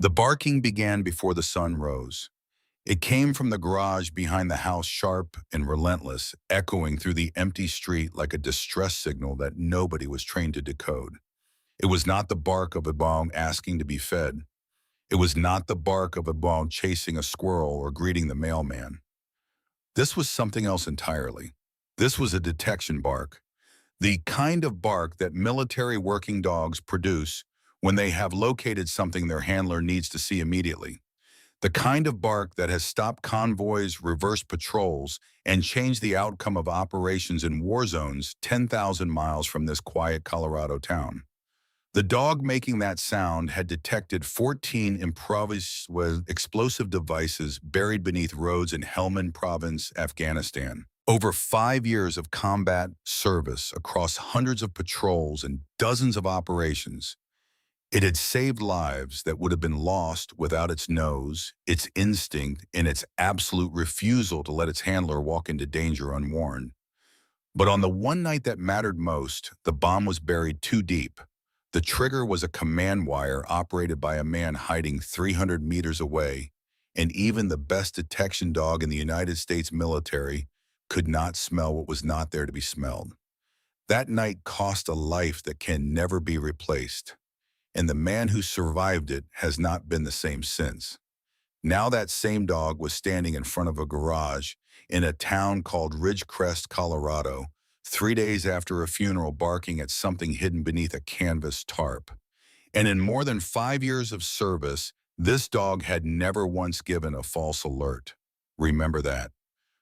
The barking began before the sun rose. It came from the garage behind the house, sharp and relentless, echoing through the empty street like a distress signal that nobody was trained to decode. It was not the bark of a dog asking to be fed. It was not the bark of a dog chasing a squirrel or greeting the mailman. This was something else entirely. This was a detection bark, the kind of bark that military working dogs produce when they have located something their handler needs to see immediately. The kind of bark that has stopped convoys, reversed patrols, and changed the outcome of operations in war zones 10,000 miles from this quiet Colorado town. The dog making that sound had detected 14 improvised explosive devices buried beneath roads in Helmand Province, Afghanistan. Over 5 years of combat service across hundreds of patrols and dozens of operations, it had saved lives that would have been lost without its nose, its instinct, and its absolute refusal to let its handler walk into danger unwarned. But on the one night that mattered most, the bomb was buried too deep. The trigger was a command wire operated by a man hiding 300 meters away, and even the best detection dog in the United States military could not smell what was not there to be smelled. That night cost a life that can never be replaced, and the man who survived it has not been the same since. Now that same dog was standing in front of a garage in a town called Ridgecrest, Colorado, 3 days after a funeral, barking at something hidden beneath a canvas tarp. And in more than 5 years of service, this dog had never once given a false alert. Remember that.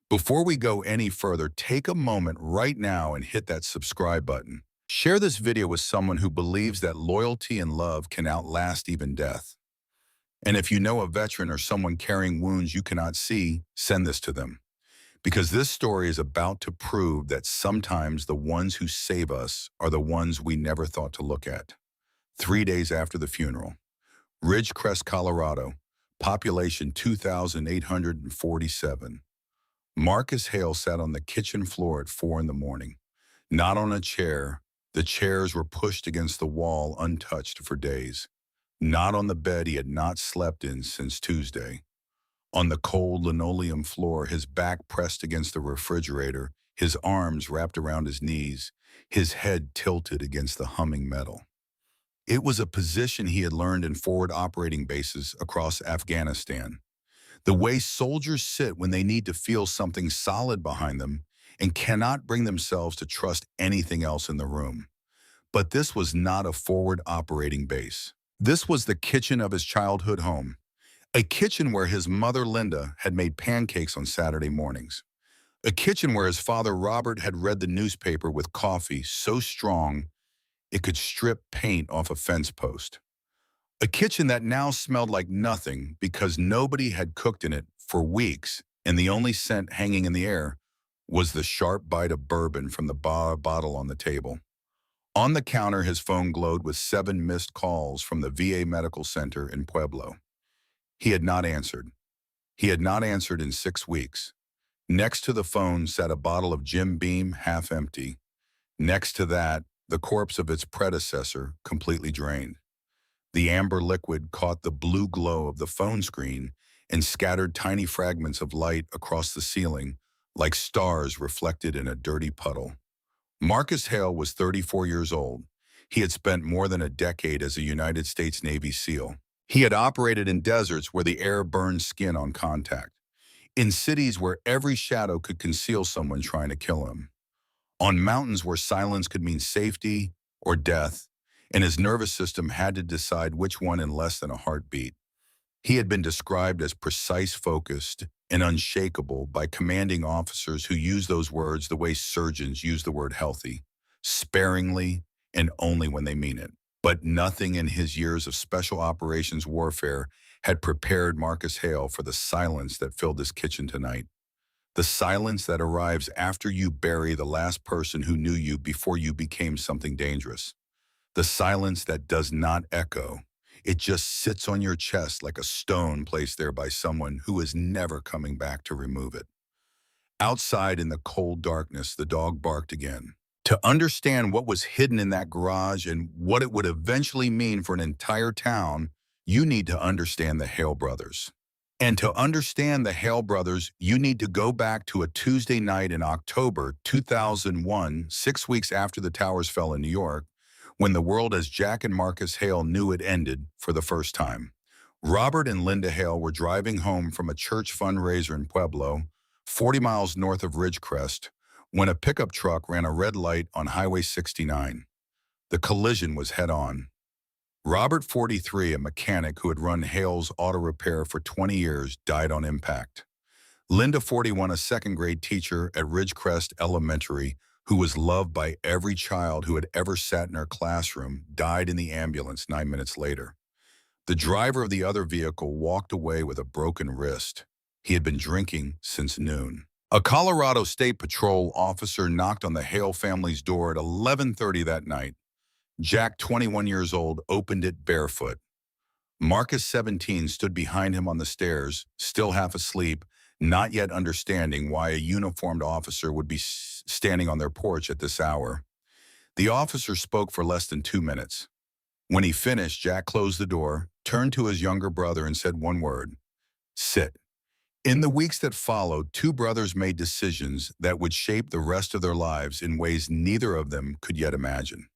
Before we go any further, take a moment right now and hit that subscribe button. Share this video with someone who believes that loyalty and love can outlast even death. And if you know a veteran or someone carrying wounds you cannot see, send this to them. Because this story is about to prove that sometimes the ones who save us are the ones we never thought to look at. 3 days after the funeral, Ridgecrest, Colorado, population 2,847. Marcus Hale sat on the kitchen floor at 4 in the morning. Not on a chair. The chairs were pushed against the wall untouched for days. Not on the bed he had not slept in since Tuesday. On the cold linoleum floor, his back pressed against the refrigerator, his arms wrapped around his knees, his head tilted against the humming metal. It was a position he had learned in forward operating bases across Afghanistan. The way soldiers sit when they need to feel something solid behind them and cannot bring themselves to trust anything else in the room. But this was not a forward operating base. This was the kitchen of his childhood home, a kitchen where his mother Linda had made pancakes on Saturday mornings, a kitchen where his father Robert had read the newspaper with coffee so strong it could strip paint off a fence post, a kitchen that now smelled like nothing because nobody had cooked in it for weeks, and the only scent hanging in the air was the sharp bite of bourbon from the bottle on the table. On the counter, his phone glowed with 7 missed calls from the VA Medical Center in Pueblo. He had not answered. He had not answered in 6 weeks. Next to the phone sat a bottle of Jim Beam, half empty. Next to that, the corpse of its predecessor, completely drained. The amber liquid caught the blue glow of the phone screen and scattered tiny fragments of light across the ceiling like stars reflected in a dirty puddle. Marcus Hale was 34 years old. He had spent more than a decade as a United States Navy SEAL. He had operated in deserts where the air burned skin on contact, in cities where every shadow could conceal someone trying to kill him, on mountains where silence could mean safety or death, and his nervous system had to decide which one in less than a heartbeat. He had been described as precise, focused, and unshakable by commanding officers who used those words the way surgeons use the word healthy, sparingly and only when they mean it. But nothing in his years of special operations warfare had prepared Marcus Hale for the silence that filled his kitchen tonight. The silence that arrives after you bury the last person who knew you before you became something dangerous. The silence that does not echo. It just sits on your chest like a stone placed there by someone who is never coming back to remove it. Outside in the cold darkness, the dog barked again. To understand what was hidden in that garage and what it would eventually mean for an entire town, you need to understand the Hale brothers. And to understand the Hale brothers, you need to go back to a Tuesday night in October 2001, 6 weeks after the towers fell in New York, when the world as Jack and Marcus Hale knew it ended for the first time. Robert and Linda Hale were driving home from a church fundraiser in Pueblo, 40 miles north of Ridgecrest, when a pickup truck ran a red light on Highway 69. The collision was head-on. Robert, 43, a mechanic who had run Hale's auto repair for 20 years, died on impact. Linda, 41, a second-grade teacher at Ridgecrest Elementary, who was loved by every child who had ever sat in her classroom, died in the ambulance 9 minutes later. The driver of the other vehicle walked away with a broken wrist. He had been drinking since noon. A Colorado State Patrol officer knocked on the Hale family's door at 11:30 that night. Jack, 21 years old, opened it barefoot. Marcus, 17, stood behind him on the stairs, still half asleep, not yet understanding why a uniformed officer would be standing on their porch at this hour. The officer spoke for less than 2 minutes. When he finished, Jack closed the door, turned to his younger brother and said one word: "Sit." In the weeks that followed, two brothers made decisions that would shape the rest of their lives in ways neither of them could yet imagine.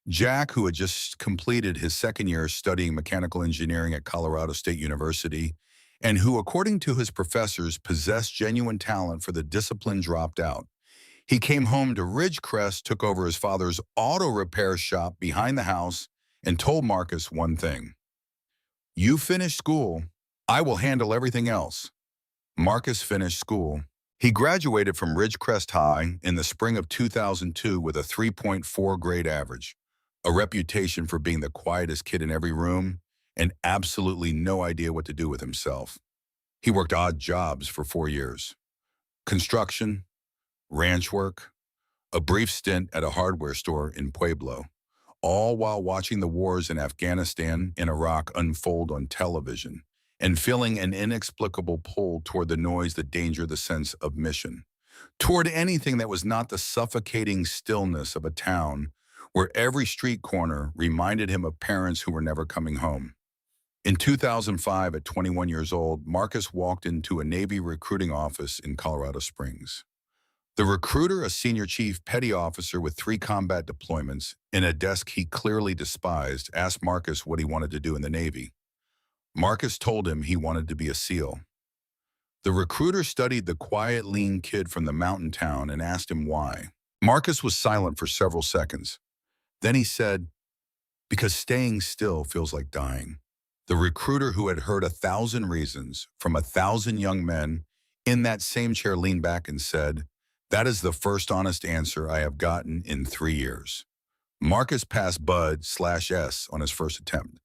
Jack, who had just completed his second year studying mechanical engineering at Colorado State University, and who, according to his professors, possessed genuine talent for the discipline, dropped out. He came home to Ridgecrest, took over his father's auto repair shop behind the house, and told Marcus one thing: "You finish school, I will handle everything else." Marcus finished school. He graduated from Ridgecrest High in the spring of 2002 with a 3.4 grade average, a reputation for being the quietest kid in every room, and absolutely no idea what to do with himself. He worked odd jobs for 4 years: construction, ranch work, a brief stint at a hardware store in Pueblo, all while watching the wars in Afghanistan and Iraq unfold on television, and feeling an inexplicable pull toward the noise that endangered the sense of mission, toward anything that was not the suffocating stillness of a town where every street corner reminded him of parents who were never coming home. In 2005, at 21 years old, Marcus walked into a Navy recruiting office in Colorado Springs. The recruiter, a senior chief petty officer with 3 combat deployments in a desk he clearly despised, asked Marcus what he wanted to do in the Navy. Marcus told him he wanted to be a SEAL. The recruiter studied the quiet, lean kid from the mountain town and asked him why. Marcus was silent for several seconds. Then he said, "Because staying still feels like dying." The recruiter, who had heard 1,000 reasons from 1,000 young men in that same chair, leaned back and said, "That is the first honest answer I have gotten in 3 years." Marcus passed Bud/S on his first attempt.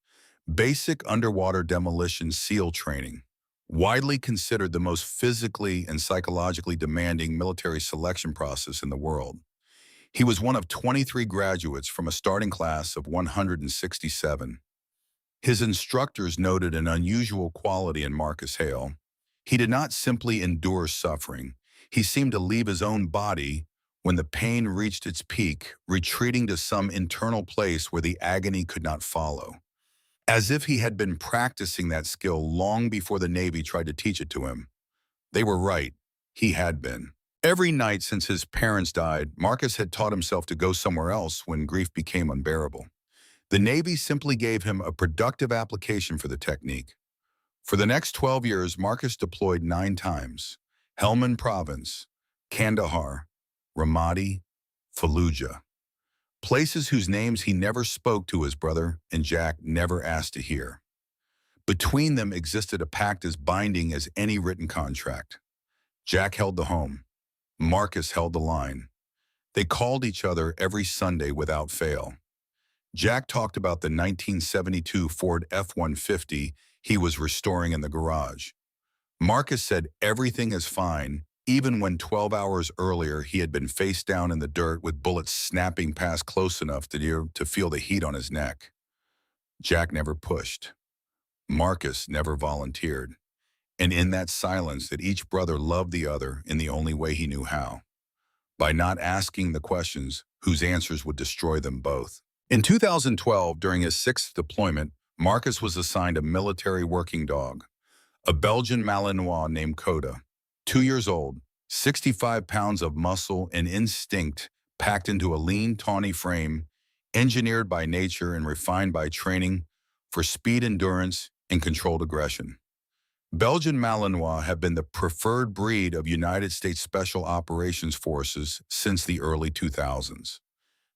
Basic underwater demolition SEAL training, widely considered the most physically and psychologically demanding military selection process in the world. He was one of 23 graduates from a starting class of 167. His instructors noted an unusual quality in Marcus Hale. He did not simply endure suffering. He seemed to leave his own body when the pain reached its peak, retreating to some internal place where the agony could not follow. As if he had been practicing that skill long before the Navy tried to teach it to him. They were right. He had been. Every night since his parents died, Marcus had taught himself to go somewhere else when grief became unbearable. The Navy simply gave him a productive application for the technique. For the next 12 years, Marcus deployed 9 times: Helmand Province, Kandahar, Ramadi, Fallujah. Places whose names he never spoke to his brother and Jack never asked to hear. Between them existed a pact as binding as any written contract. Jack held the home. Marcus held the line. They called each other every Sunday without fail. Jack talked about the 1972 Ford F-150 he was restoring in the garage. Marcus said everything is fine, even when 12 hours earlier he had been face down in the dirt with bullets snapping past close enough to feel the heat on his neck. Jack never pushed. Marcus never volunteered. And in that silence that each brother loved the other in the only way he knew how, by not asking the questions whose answers would destroy them both. In 2012, during his 6th deployment, Marcus was assigned a military working dog, a Belgian Malinois named Coda. 2 years old, 65 pounds of muscle and instinct packed into a lean, tawny frame, engineered by nature and refined by training for speed, endurance, and controlled aggression. Belgian Malinois have been the preferred breed of United States Special Operations Forces since the early 2000s.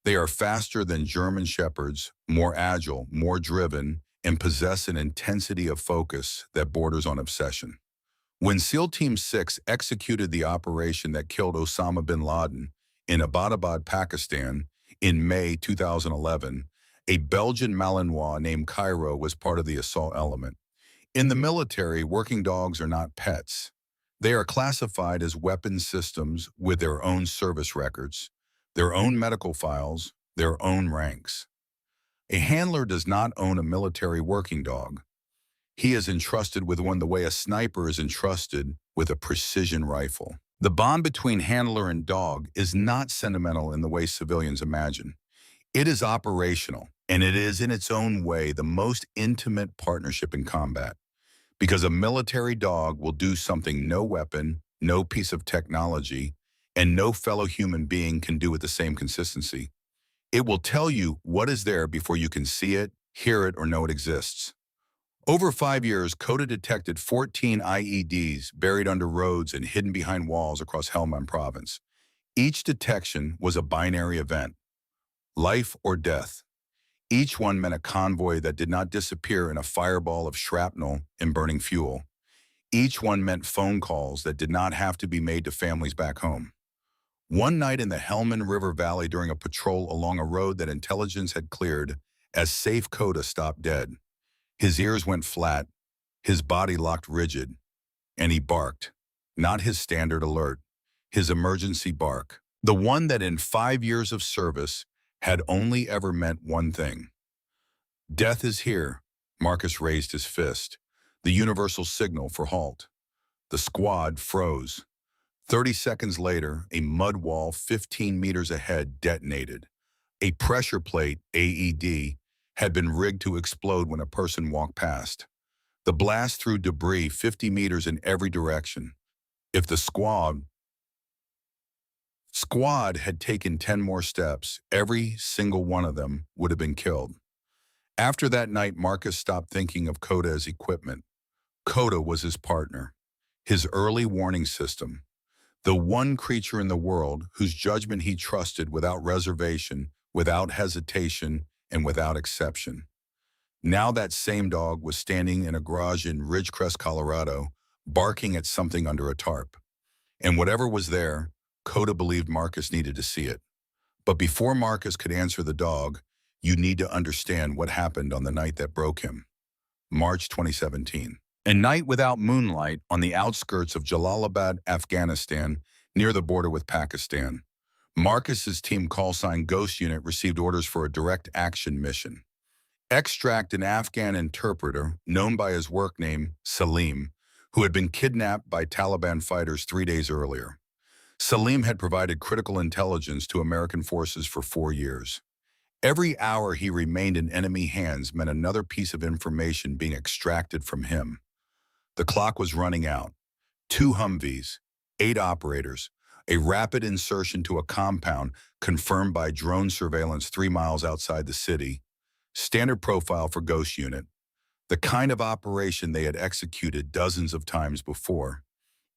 They are faster than German Shepherds, more agile, more driven, and possess an intensity of focus that borders on obsession. When SEAL Team 6 executed the operation that killed Osama bin Laden in Abbottabad, Pakistan, in May 2011, a Belgian Malinois named Cairo was part of the assault element. In the military, working dogs are not pets. They are classified as weapon systems with their own service records, their own medical files, their own ranks. A handler does not own a military working dog. He is entrusted with one the way a sniper is entrusted with a precision rifle. The bond between handler and dog is not sentimental in the way civilians imagine. It is operational, and it is in its own way the most intimate partnership in combat. Because a military dog will do something no weapon, no piece of technology, and no fellow human being can do with the same consistency. It will tell you what is there before you can see it, hear it, or know it exists. Over 5 years, CODA detected 14 IEDs buried under roads and hidden behind walls across Helmand province. Each detection was a binary event, life or death. Each one meant a convoy that did not disappear in a fireball of shrapnel and burning fuel. Each one meant phone calls that did not have to be made to families back home. One night in the Helmand River Valley during a patrol along a road that intelligence had cleared, as safe CODA stopped dead. His ears went flat, his body locked rigid, and he barked. Not his standard alert, his emergency bark. The one that in 5 years of service had only ever meant one thing. Death is here. Marcus raised his fist, the universal signal for halt. The squad froze. 30 seconds later, a mud wall 15 meters ahead detonated. A pressure plate, AED, had been rigged to explode when a person walked past. The blast threw debris 50 meters in every direction. If the squad had taken 10 more steps, every single one of them would have been killed. After that night, Marcus stopped thinking of CODA as equipment. CODA was his partner, his early warning system, the one creature in the world whose judgment he trusted without reservation, without hesitation, and without exception. Now that same dog was standing in a garage in Ridgecrest, Colorado, barking at something under a tarp. And whatever was there, CODA believed Marcus needed to see it. But before Marcus could answer the dog, you need to understand what happened on the night that broke him. March 2017. A night without moonlight on the outskirts of Jalalabad, Afghanistan, near the border with Pakistan. Marcus's team callsign Ghost Unit received orders for a direct action mission. Extract an Afghan interpreter, known by his work name, Salim, who had been kidnapped by Taliban fighters 3 days earlier. Salim had provided critical intelligence to American forces for 4 years. Every hour he remained in enemy hands meant another piece of information being extracted from him. The clock was running out. 2 Humvees, 8 operators, a rapid insertion to a compound confirmed by drone surveillance 3 miles outside the city. Standard profile for Ghost Unit, the kind of operation they had executed dozens of times before.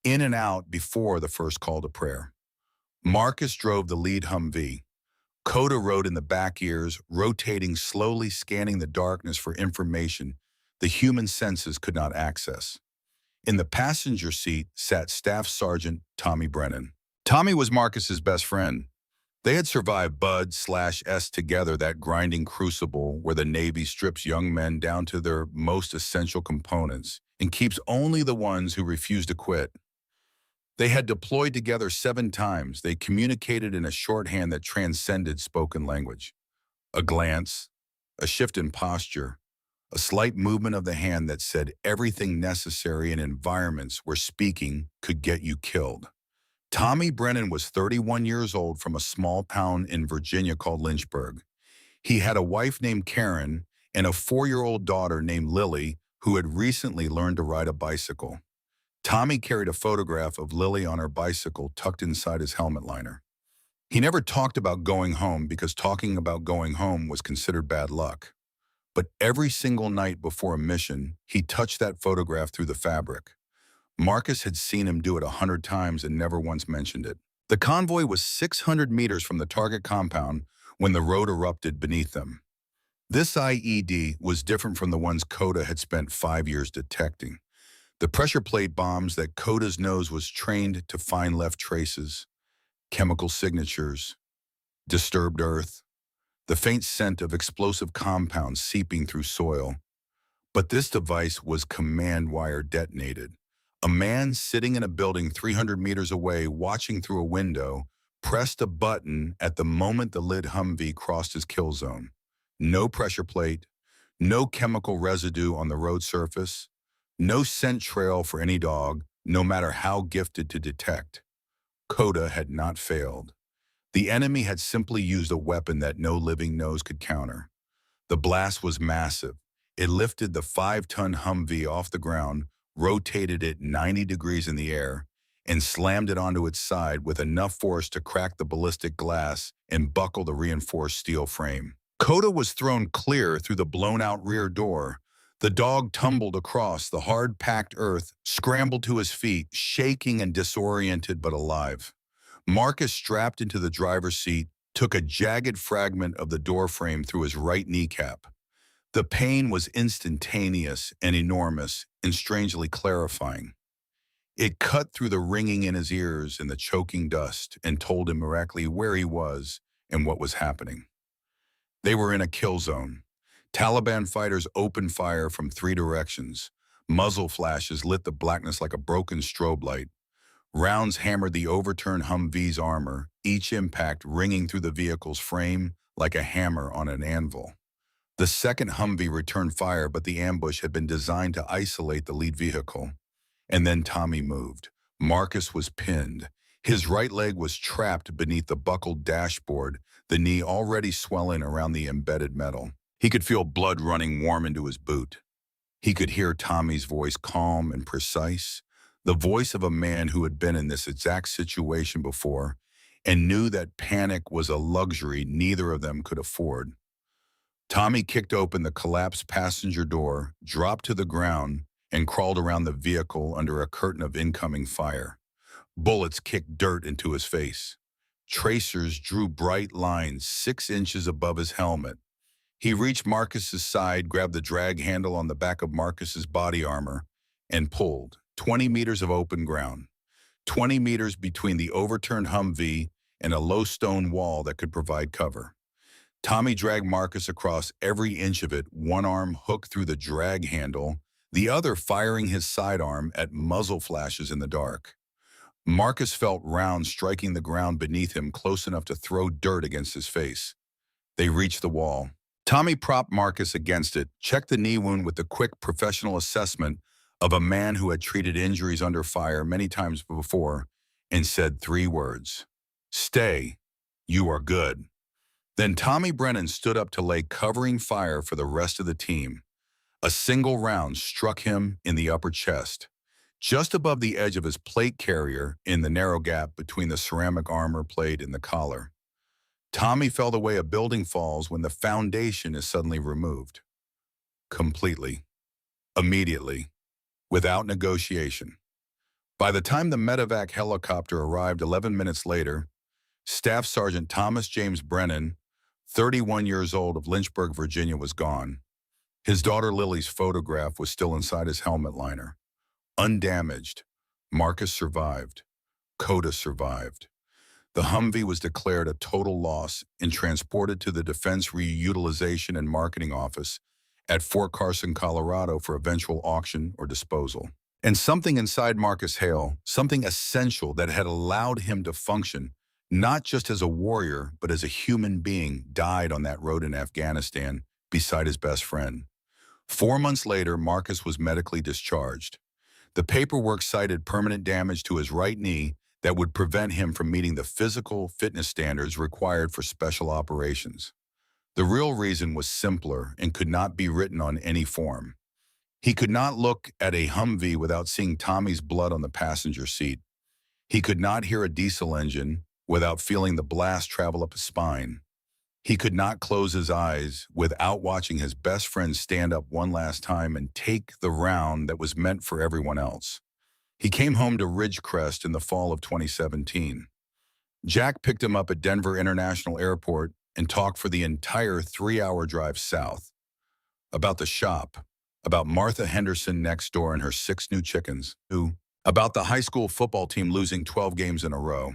In and out before the first call to prayer. Marcus drove the lead Humvee. CODA rode in the back ears, rotating slowly, scanning the darkness for information the human senses could not access. In the passenger seat sat Staff Sergeant Tommy Brennan. Tommy was Marcus's best friend. They had survived Bud/S together, that grinding crucible where the Navy strips young men down to their most essential components and keeps only the ones who refuse to quit. They had deployed together 7 times. They communicated in a shorthand that transcended spoken language. A glance, a shift in posture, a slight movement of the hand that said everything necessary in environments where speaking could get you killed. Tommy Brennan was 31 years old from a small town in Virginia called Lynchburg. He had a wife named Karen and a 4-year-old daughter named Lily who had recently learned to ride a bicycle. Tommy carried a photograph of Lily on her bicycle tucked inside his helmet liner. He never talked about going home because talking about going home was considered bad luck. But every single night before a mission, he touched that photograph through the fabric. Marcus had seen him do it 100 times and never once mentioned it. The convoy was 600 meters from the target compound when the road erupted beneath them. This IED was different from the ones Coda had spent 5 years detecting. The pressure plate bombs that Coda's nose was trained to find left traces, chemical signatures, disturbed earth, the faint scent of explosive compounds seeping through soil. But this device was command wire detonated. A man sitting in a building 300 meters away watching through a window pressed a button at the moment the lid Humvee crossed his kill zone. No pressure plate, no chemical residue on the road surface, no scent trail for any dog, no matter how gifted to detect. Coda had not failed. The enemy had simply used a weapon that no living nose could counter. The blast was massive. It lifted the 5-ton Humvee off the ground, rotated it 90 degrees in the air, and slammed it onto its side with enough force to crack the ballistic glass and buckle the reinforced steel frame. Coda was thrown clear through the blown-out rear door. The dog tumbled across the hard-packed earth, scrambled to his feet, shaking and disoriented but alive. Marcus, strapped into the driver's seat, took a jagged fragment of the door frame through his right kneecap. The pain was instantaneous and enormous and strangely clarifying. It cut through the ringing in his ears and the choking dust and told him miraculously where he was and what was happening. They were in a kill zone. Taliban fighters opened fire from 3 directions. Muzzle flashes lit the blackness like a broken strobe light. Rounds hammered the overturned Humvee's armor, each impact ringing through the vehicle's frame like a hammer on an anvil. The second Humvee returned fire, but the ambush had been designed to isolate the lead vehicle. And then Tommy moved. Marcus was pinned. His right leg was trapped beneath the buckled dashboard, the knee already swelling around the embedded metal. He could feel blood running warm into his boot. He could hear Tommy's voice, calm and precise, the voice of a man who had been in this exact situation before and knew that panic was a luxury neither of them could afford. Tommy kicked open the collapsed passenger door, dropped to the ground, and crawled around the vehicle under a curtain of incoming fire. Bullets kicked dirt into his face. Tracers drew bright lines 6 inches above his helmet. He reached Marcus's side, grabbed the drag handle on the back of Marcus's body armor, and pulled. 20 meters of open ground. 20 meters between the overturned Humvee and a low stone wall that could provide cover. Tommy dragged Marcus across every inch of it, one arm hooked through the drag handle, the other firing his sidearm at muzzle flashes in the dark. Marcus felt rounds striking the ground beneath him close enough to throw dirt against his face. They reached the wall. Tommy propped Marcus against it, checked the knee wound with the quick professional assessment of a man who had treated injuries under fire many times before, and said 3 words. "Stay. You are good." Then Tommy Brennan stood up to lay covering fire for the rest of the team. A single round struck him in the upper chest, just above the edge of his plate carrier in the narrow gap between the ceramic armor plate and the collar. Tommy felt the way a building falls when the foundation is suddenly removed. Completely. Immediately. Without negotiation. By the time the medevac helicopter arrived 11 minutes later, Staff Sergeant Thomas James Brennan, 31 years old, of Lynchburg, Virginia, was gone. His daughter Lily's photograph was still inside his helmet liner. Undamaged, Marcus survived. Coda survived. The Humvee was declared a total loss and transported to the Defense Reutilization and Marketing Office at Fort Carson, Colorado for eventual auction or disposal. And something inside Marcus Hale, something essential that had allowed him to function, not just as a warrior, but as a human being, died on that road in Afghanistan beside his best friend. 4 months later, Marcus was medically discharged. The paperwork cited permanent damage to his right knee that would prevent him from meeting the physical fitness standards required for special operations. The real reason was simpler and could not be written on any form. He could not look at a Humvee without seeing Tommy's blood on the passenger seat. He could not hear a diesel engine without feeling the blast travel up his spine. He could not close his eyes without watching his best friend stand up one last time and take the round that was meant for everyone else. He came home to Ridgecrest in the fall of 2017. Jack picked him up at Denver International Airport and talked for the entire 3-hour drive south. About the shop, about Martha Henderson next door and her 6 new chickens, about the high school football team losing 12 games in a row.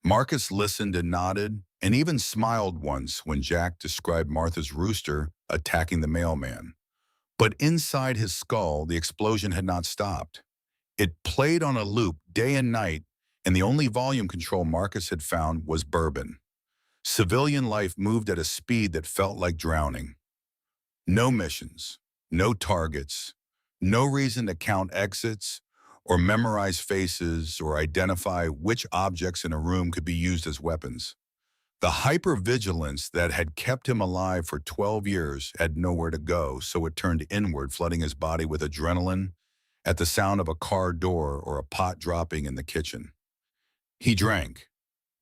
Marcus listened and nodded and even smiled once when Jack described Martha's rooster attacking the mailman. But inside his skull, the explosion had not stopped. It played on a loop day and night, and the only volume control Marcus had found was bourbon. Civilian life moved at a speed that felt like drowning. No missions, no targets, no reason to count exits or memorize faces or identify which objects in a room could be used as weapons. The hypervigilance that had kept him alive for 12 years had nowhere to go, so it turned inward, flooding his body with adrenaline at the sound of a car door or a pot dropping in the kitchen. He drank,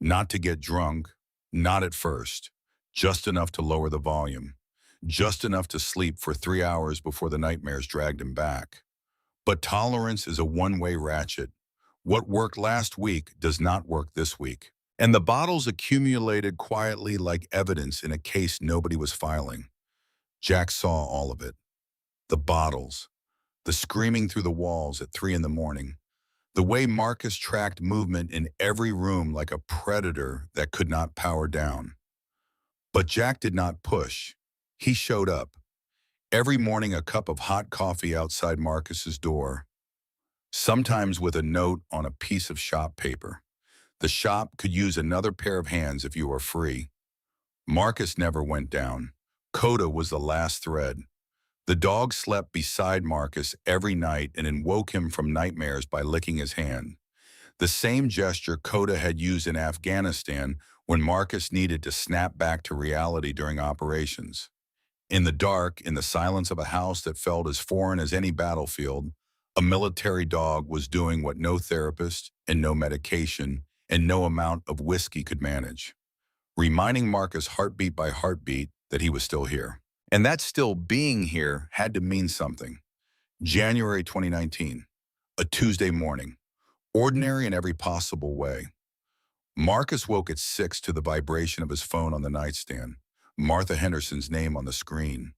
not to get drunk, not at first, just enough to lower the volume, just enough to sleep for 3 hours before the nightmares dragged him back. But tolerance is a one-way ratchet. What worked last week does not work this week. And the bottles accumulated quietly like evidence in a case nobody was filing. Jack saw all of it. The bottles, the screaming through the walls at 3 in the morning, the way Marcus tracked movement in every room like a predator that could not power down. But Jack did not push. He showed up. Every morning a cup of hot coffee outside Marcus's door, sometimes with a note on a piece of shop paper. The shop could use another pair of hands if you were free. Marcus never went down. Coda was the last thread. The dog slept beside Marcus every night and awoke him from nightmares by licking his hand. The same gesture Coda had used in Afghanistan when Marcus needed to snap back to reality during operations. In the dark, in the silence of a house that felt as foreign as any battlefield, a military dog was doing what no therapist and no medication and no amount of whiskey could manage, reminding Marcus heartbeat by heartbeat that he was still here. And that still being here had to mean something. January 2019, a Tuesday morning, ordinary in every possible way. Marcus woke at 6 to the vibration of his phone on the nightstand, Martha Henderson's name on the screen.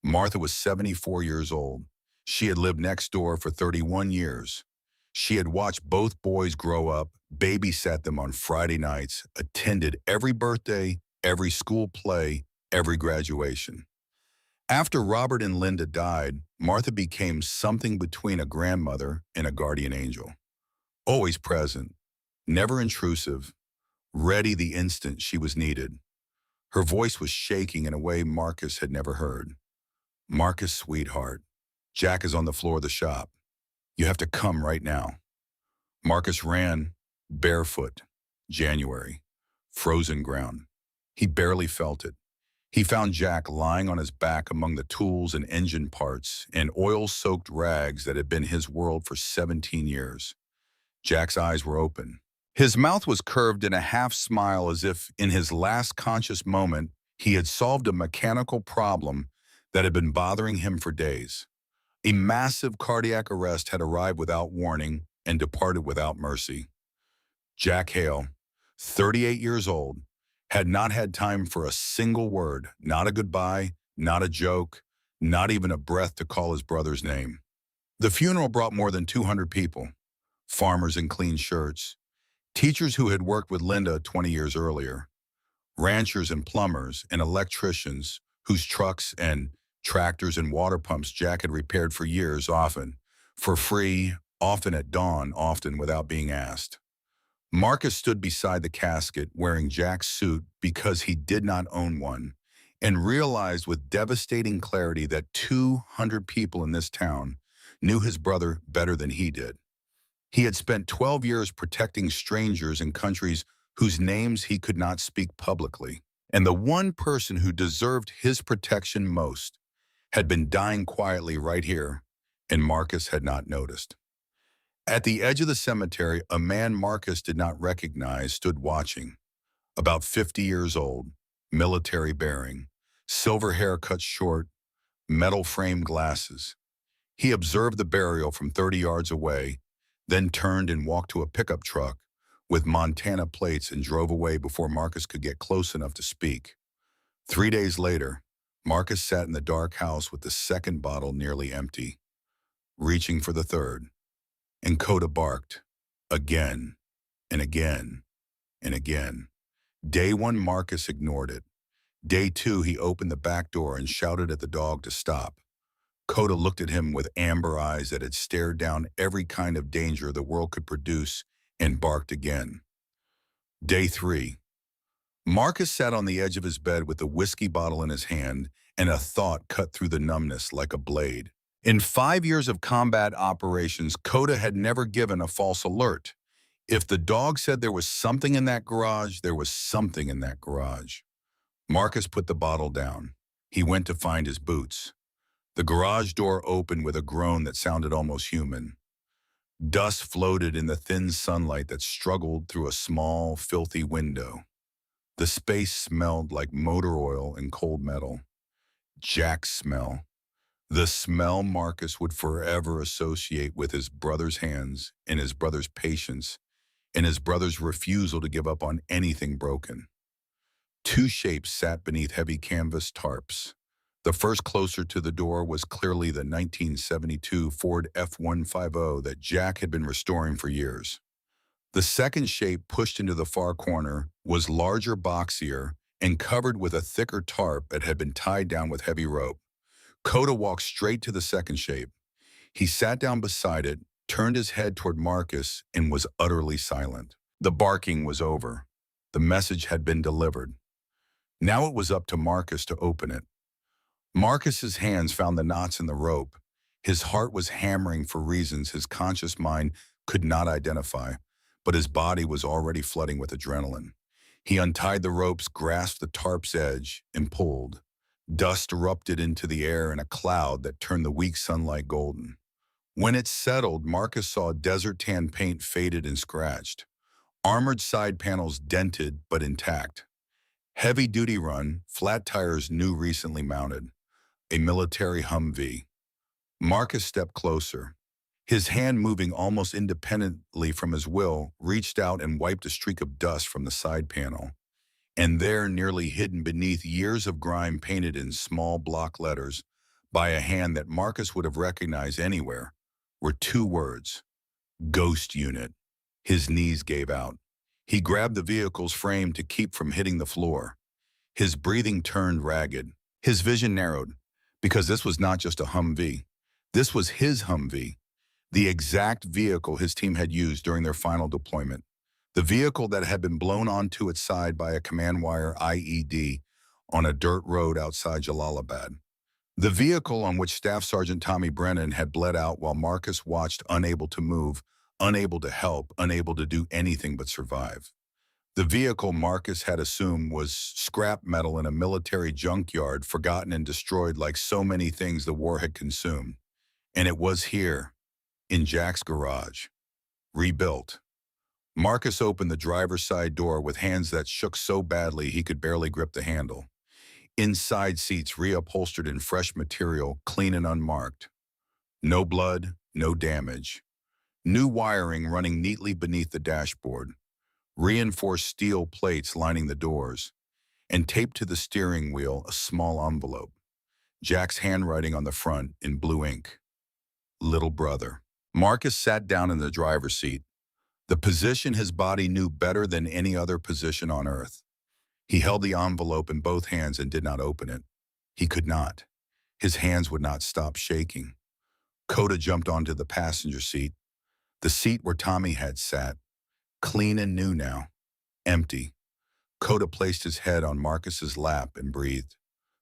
Martha was 74 years old. She had lived next door for 31 years. She had watched both boys grow up, babysat them on Friday nights, attended every birthday, every school play, every graduation. After Robert and Linda died, Martha became something between a grandmother and a guardian angel. Always present, never intrusive, ready the instant she was needed. Her voice was shaking in a way Marcus had never heard. "Marcus, sweetheart, Jack is on the floor of the shop. You have to come right now." Marcus ran, barefoot. January. Frozen ground. He barely felt it. He found Jack lying on his back among the tools and engine parts and oil-soaked rags that had been his world for 17 years. Jack's eyes were open. His mouth was curved in a half-smile as if, in his last conscious moment, he had solved a mechanical problem that had been bothering him for days. A massive cardiac arrest had arrived without warning and departed without mercy. Jack Hale, 38 years old, had not had time for a single word, not a goodbye, not a joke, not even a breath to call his brother's name. The funeral brought more than 200 people, farmers in clean shirts, teachers who had worked with Linda 20 years earlier, ranchers and plumbers and electricians whose trucks and tractors and water pumps Jack had repaired for years, often for free, often at dawn, often without being asked. Marcus stood beside the casket wearing Jack's suit because he did not own one, and realized with devastating clarity that 200 people in this town knew his brother better than he did. He had spent 12 years protecting strangers in countries whose names he could not speak publicly. And the one person who deserved his protection most had been dying quietly right here, and Marcus had not noticed. At the edge of the cemetery, a man Marcus did not recognize stood watching, about 50 years old, military bearing, silver hair cut short, metal frame glasses. He observed the burial from 30 yards away, then turned and walked to a pickup truck with Montana plates and drove away before Marcus could get close enough to speak. 3 days later, Marcus sat in the dark house with the second bottle nearly empty, reaching for the third, and Coda barked, again and again and again. Day one, Marcus ignored it. Day two, he opened the back door and shouted at the dog to stop. Coda looked at him with amber eyes that had stared down every kind of danger the world could produce and barked again. Day three, Marcus sat on the edge of his bed with the whiskey bottle in his hand, and a thought cut through the numbness like a blade. In 5 years of combat operations, Coda had never given a false alert. If the dog said there was something in that garage, there was something in that garage. Marcus put the bottle down. He went to find his boots. The garage door opened with a groan that sounded almost human. Dust floated in the thin sunlight that struggled through a small, filthy window. The space smelled like motor oil and cold metal. Jack's smell. The smell Marcus would forever associate with his brother's hands and his brother's patience and his brother's refusal to give up on anything broken. Two shapes sat beneath heavy canvas tarps. The first closer to the door was clearly the 1972 Ford F-150 that Jack had been restoring for years. The second shape pushed into the far corner was larger, boxier, and covered with a thicker tarp that had been tied down with heavy rope. Coda walked straight to the second shape. He sat down beside it, turned his head toward Marcus, and was utterly silent. The barking was over. The message had been delivered. Now it was up to Marcus to open it. Marcus's hands found the knots in the rope. His heart was hammering for reasons his conscious mind could not identify, but his body was already flooding with adrenaline. He untied the ropes, grasped the tarp's edge, and pulled. Dust erupted into the air in a cloud that turned the weak sunlight golden. When it settled, Marcus saw desert tan paint faded and scratched, armored side panels dented but intact. Heavy-duty run, flat tires new recently mounted. A military Humvee. Marcus stepped closer. His hand, moving almost independently from his will, reached out and wiped a streak of dust from the side panel. And there, nearly hidden beneath years of grime painted in small block letters by a hand that Marcus would have recognized anywhere, were two words: Ghost Unit. His knees gave out. He grabbed the vehicle's frame to keep from hitting the floor. His breathing turned ragged. His vision narrowed, because this was not just a Humvee. This was his Humvee, the exact vehicle his team had used during their final deployment. The vehicle that had been blown onto its side by a command wire IED on a dirt road outside Jalalabad. The vehicle on which Staff Sergeant Tommy Brennan had bled out while Marcus watched, unable to move, unable to help, unable to do anything but survive. The vehicle Marcus had assumed was scrap metal in a military junkyard, forgotten and destroyed like so many things the war had consumed. And it was here, in Jack's garage, rebuilt. Marcus opened the driver's side door with hands that shook so badly he could barely grip the handle. Inside, seats reupholstered in fresh material, clean and unmarked. No blood, no damage. New wiring running neatly beneath the dashboard. Reinforced steel plates lining the doors, and taped to the steering wheel a small envelope. Jack's handwriting on the front in blue ink. Little brother. Marcus sat down in the driver's seat, the position his body knew better than any other position on earth. He held the envelope in both hands and did not open it. He could not. His hands would not stop shaking. Coda jumped onto the passenger seat, the seat where Tommy had sat. Clean and new now. Empty. Coda placed his head on Marcus's lap and breathed.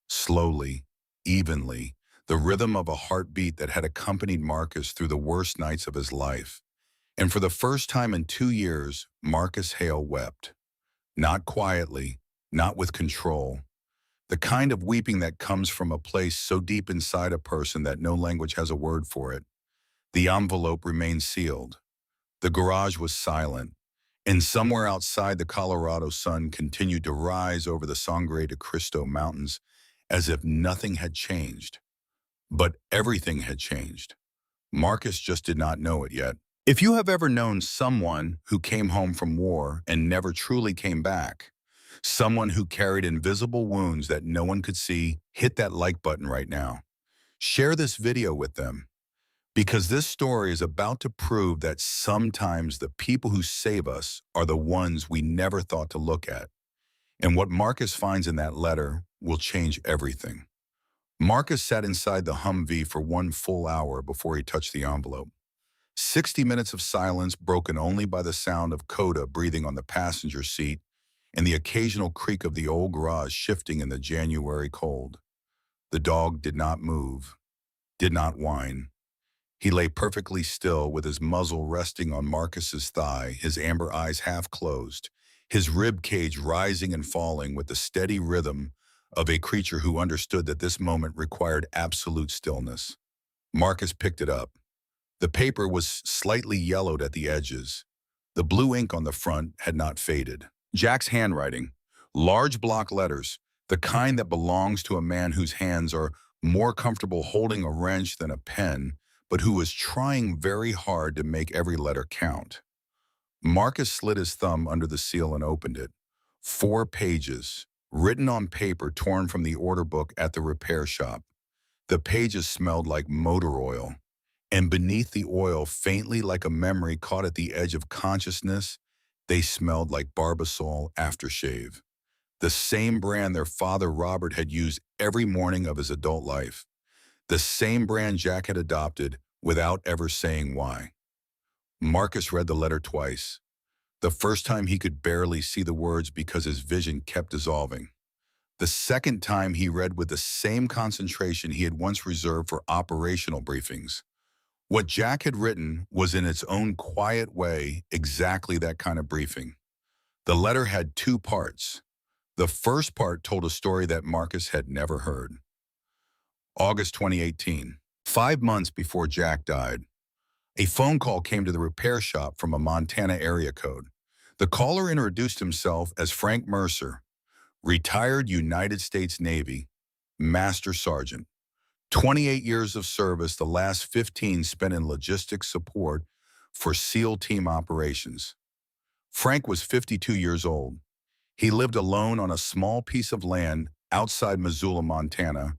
Slowly, evenly, the rhythm of a heartbeat that had accompanied Marcus through the worst nights of his life. And for the first time in 2 years, Marcus Hale wept. Not quietly, not with control. The kind of weeping that comes from a place so deep inside a person that no language has a word for it. The envelope remained sealed. The garage was silent, and somewhere outside the Colorado sun continued to rise over the Sangre de Cristo Mountains as if nothing had changed. But everything had changed. Marcus just did not know it yet. If you have ever known someone who came home from war and never truly came back, someone who carried invisible wounds that no one could see, hit that like button right now. Share this video with them, because this story is about to prove that sometimes the people who save us are the ones we never thought to look at. And what Marcus finds in that letter will change everything. Marcus sat inside the Humvee for 1 full hour before he touched the envelope. 60 minutes of silence broken only by the sound of Coda breathing on the passenger seat and the occasional creak of the old garage shifting in the January cold. The dog did not move, did not whine. He lay perfectly still with his muzzle resting on Marcus's thigh, his amber eyes half closed, his rib cage rising and falling with the steady rhythm of a creature who understood that this moment required absolute stillness. Marcus picked it up. The paper was slightly yellowed at the edges. The blue ink on the front had not faded. Jack's handwriting, large block letters, the kind that belongs to a man whose hands are more comfortable holding a wrench than a pen, but who was trying very hard to make every letter count. Marcus slid his thumb under the seal and opened it. 4 pages, written on paper torn from the order book at the repair shop. The pages smelled like motor oil, and beneath the oil, faintly like a memory caught at the edge of consciousness, they smelled like Barbasol aftershave. The same brand their father Robert had used every morning of his adult life. The same brand Jack had adopted without ever saying why. Marcus read the letter twice. The first time he could barely see the words because his vision kept dissolving. The second time he read with the same concentration he had once reserved for operational briefings. What Jack had written was in its own quiet way exactly that kind of briefing. The letter had 2 parts. The first part told a story that Marcus had never heard. August 2018, 5 months before Jack died. A phone call came to the repair shop from a Montana area code. The caller introduced himself as Frank Mercer, retired United States Navy, Master Sergeant. 28 years of service, the last 15 spent in logistics support for SEAL team operations. Frank was 52 years old. He lived alone on a small piece of land outside Missoula, Montana,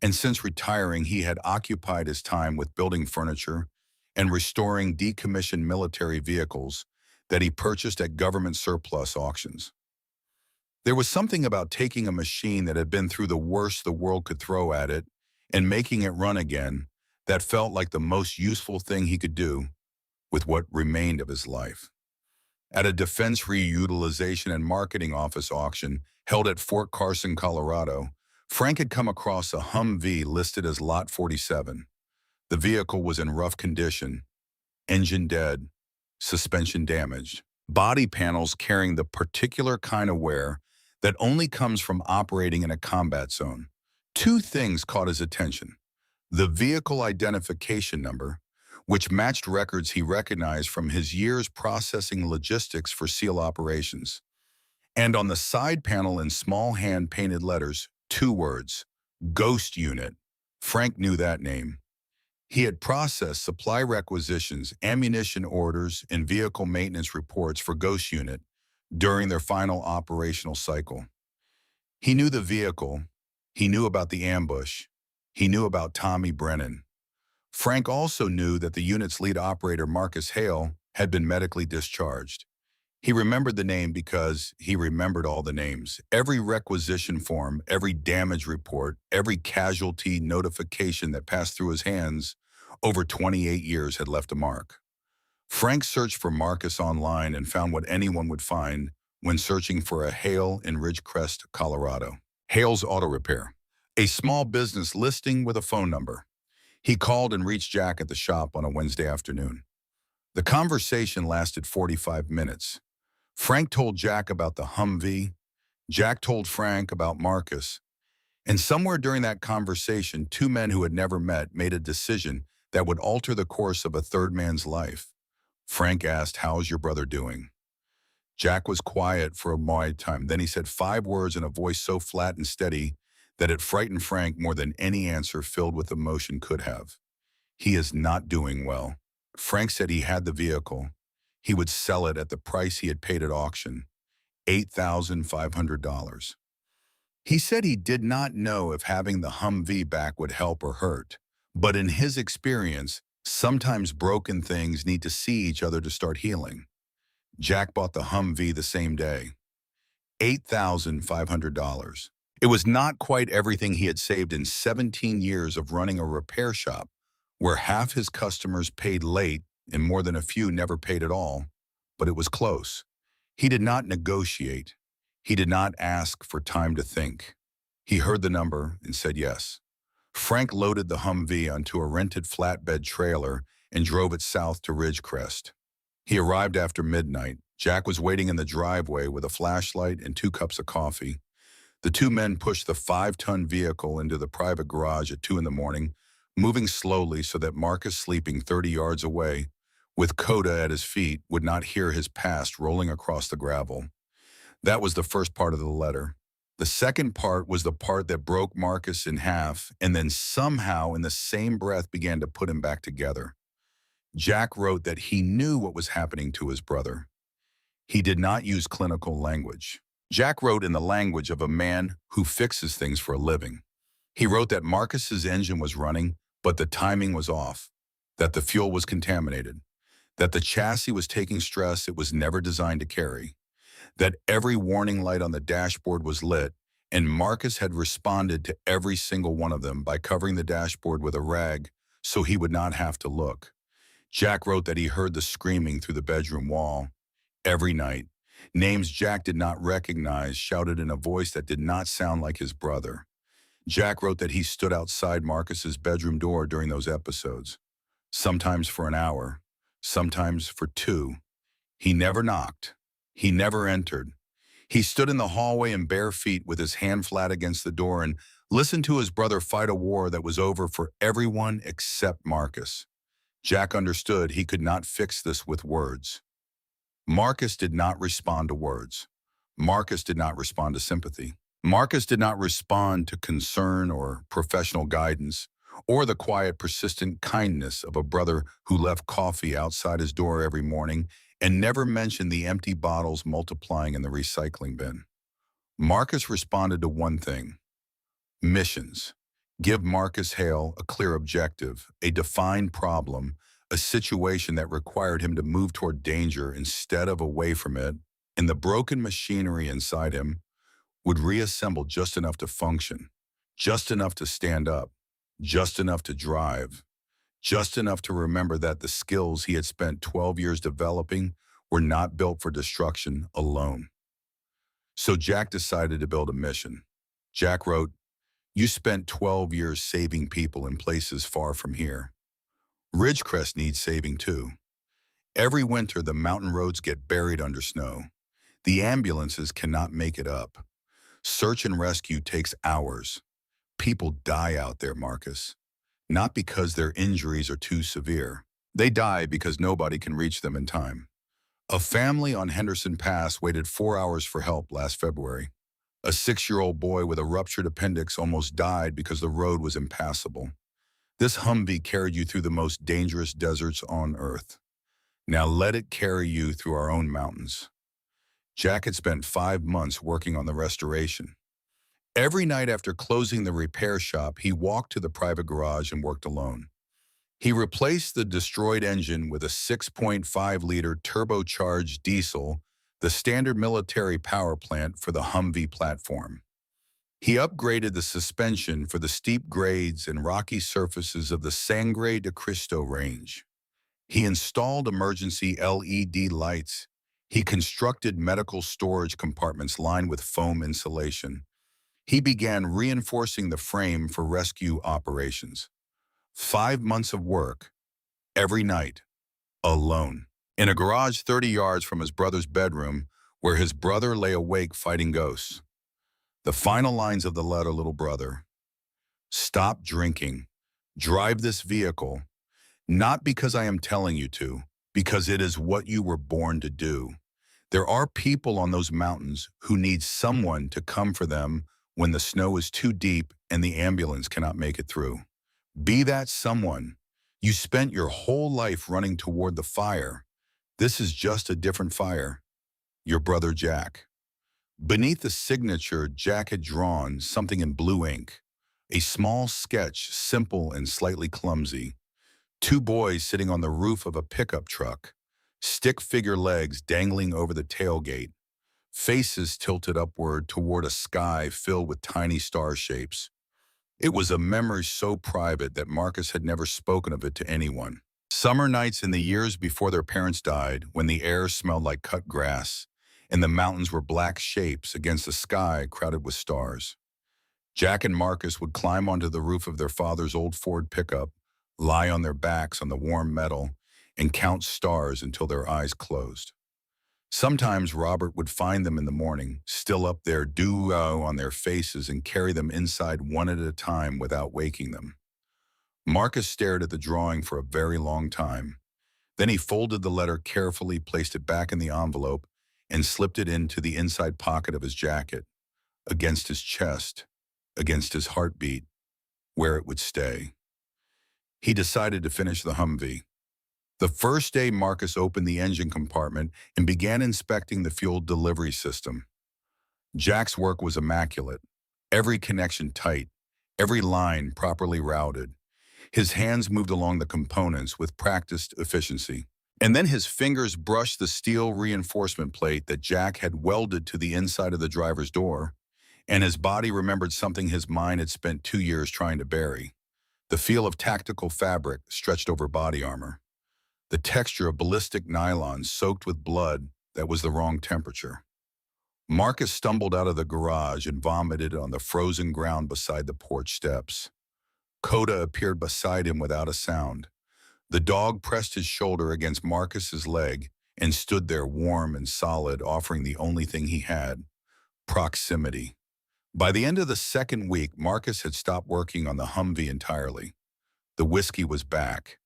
and since retiring, he had occupied his time with building furniture and restoring decommissioned military vehicles that he purchased at government surplus auctions. There was something about taking a machine that had been through the worst the world could throw at it and making it run again that felt like the most useful thing he could do with what remained of his life. At a Defense Reutilization and Marketing Office auction held at Fort Carson, Colorado, Frank had come across a Humvee listed as Lot 47. The vehicle was in rough condition, engine dead, suspension damaged, body panels carrying the particular kind of wear that only comes from operating in a combat zone. 2 things caught his attention: the vehicle identification number, which matched records he recognized from his years processing logistics for SEAL operations, and on the side panel in small hand-painted letters, 2 words: Ghost Unit. Frank knew that name. He had processed supply requisitions, ammunition orders, and vehicle maintenance reports for Ghost Unit during their final operational cycle. He knew the vehicle. He knew about the ambush. He knew about Tommy Brennan. Frank also knew that the unit's lead operator, Marcus Hale, had been medically discharged. He remembered the name because he remembered all the names. Every requisition form, every damage report, every casualty notification that passed through his hands over 28 years had left a mark. Frank searched for Marcus online and found what anyone would find when searching for a Hale in Ridgecrest, Colorado. Hale's Auto Repair, a small business listing with a phone number. He called and reached Jack at the shop on a Wednesday afternoon. The conversation lasted 45 minutes. Frank told Jack about the Humvee, Jack told Frank about Marcus, and somewhere during that conversation, two men who had never met made a decision that would alter the course of a third man's life. Frank asked, "How's your brother doing?" Jack was quiet for a wide time. Then he said five words in a voice so flat and steady that it frightened Frank more than any answer filled with emotion could have. "He is not doing well." Frank said he had the vehicle. He would sell it at the price he had paid at auction, $8,500. He said he did not know if having the Humvee back would help or hurt, but in his experience, sometimes broken things need to see each other to start healing. Jack bought the Humvee the same day, $8,500. It was not quite everything he had saved in 17 years of running a repair shop, where half his customers paid late and more than a few never paid at all, but it was close. He did not negotiate. He did not ask for time to think. He heard the number and said yes. Frank loaded the Humvee onto a rented flatbed trailer and drove it south to Ridgecrest. He arrived after midnight. Jack was waiting in the driveway with a flashlight and 2 cups of coffee. The two men pushed the 5-ton vehicle into the private garage at 2 in the morning, moving slowly so that Marcus, sleeping 30 yards away, with Coda at his feet, would not hear his past rolling across the gravel. That was the first part of the letter. The second part was the part that broke Marcus in half and then somehow in the same breath began to put him back together. Jack wrote that he knew what was happening to his brother. He did not use clinical language. Jack wrote in the language of a man who fixes things for a living. He wrote that Marcus's engine was running, but the timing was off, that the fuel was contaminated, that the chassis was taking stress it was never designed to carry, that every warning light on the dashboard was lit, and Marcus had responded to every single one of them by covering the dashboard with a rag so he would not have to look. Jack wrote that he heard the screaming through the bedroom wall every night. Names Jack did not recognize shouted in a voice that did not sound like his brother. Jack wrote that he stood outside Marcus's bedroom door during those episodes, sometimes for an hour, sometimes for 2. He never knocked. He never entered. He stood in the hallway in bare feet with his hand flat against the door and listened to his brother fight a war that was over for everyone except Marcus. Jack understood he could not fix this with words. Marcus did not respond to words. Marcus did not respond to sympathy. Marcus did not respond to concern or professional guidance, or the quiet, persistent kindness of a brother who left coffee outside his door every morning and never mentioned the empty bottles multiplying in the recycling bin. Marcus responded to one thing: missions. Give Marcus Hale a clear objective, a defined problem, a situation that required him to move toward danger instead of away from it, and the broken machinery inside him would reassemble just enough to function, just enough to stand up, just enough to drive, just enough to remember that the skills he had spent 12 years developing were not built for destruction alone. So Jack decided to build a mission. Jack wrote, "You spent 12 years saving people in places far from here. Ridgecrest needs saving too. Every winter, the mountain roads get buried under snow. The ambulances cannot make it up. Search and rescue takes hours. People die out there, Marcus. Not because their injuries are too severe. They die because nobody can reach them in time. A family on Henderson Pass waited 4 hours for help last February. A 6-year-old boy with a ruptured appendix almost died because the road was impassable. This Humvee carried you through the most dangerous deserts on Earth. Now let it carry you through our own mountains." Jack had spent 5 months working on the restoration. Every night after closing the repair shop, he walked to the private garage and worked alone. He replaced the destroyed engine with a 6.5-liter turbocharged diesel, the standard military power plant for the Humvee platform. He upgraded the suspension for the steep grades and rocky surfaces of the Sangre de Cristo range. He installed emergency LED lights. He constructed medical storage compartments lined with foam insulation. He began reinforcing the frame for rescue operations. 5 months of work, every night, alone, in a garage 30 yards from his brother's bedroom, where his brother lay awake fighting ghosts. The final lines of the letter, little brother. Stop drinking. Drive this vehicle. Not because I am telling you to, because it is what you were born to do. There are people on those mountains who need someone to come for them when the snow is too deep and the ambulance cannot make it through. Be that someone. You spent your whole life running toward the fire. This is just a different fire. Your brother Jack. Beneath the signature, Jack had drawn something in blue ink. A small sketch, simple and slightly clumsy. Two boys sitting on the roof of a pickup truck. Stick figure legs dangling over the tailgate. Faces tilted upward toward a sky filled with tiny star shapes. It was a memory so private that Marcus had never spoken of it to anyone. Summer nights in the years before their parents died, when the air smelled like cut grass, and the mountains were black shapes against a sky crowded with stars. Jack and Marcus would climb onto the roof of their father's old Ford pickup, lie on their backs on the warm metal, and count stars until their eyes closed. Sometimes Robert would find them in the morning, still up there, dew on their faces, and carry them inside one at a time without waking them. Marcus stared at the drawing for a very long time. Then he folded the letter carefully, placed it back in the envelope, and slipped it into the inside pocket of his jacket, against his chest, against his heartbeat, where it would stay. He decided to finish the Humvee. The first day, Marcus opened the engine compartment and began inspecting the fuel delivery system. Jack's work was immaculate, every connection tight, every line properly routed. His hands moved along the components with practiced efficiency. And then his fingers brushed the steel reinforcement plate that Jack had welded to the inside of the driver's door, and his body remembered something his mind had spent 2 years trying to bury: the feel of tactical fabric stretched over body armor, the texture of ballistic nylon soaked with blood that was the wrong temperature. Marcus stumbled out of the garage and vomited on the frozen ground beside the porch steps. Coda appeared beside him without a sound. The dog pressed his shoulder against Marcus's leg and stood there warm and solid, offering the only thing he had: proximity. By the end of the second week, Marcus had stopped working on the Humvee entirely. The whiskey was back.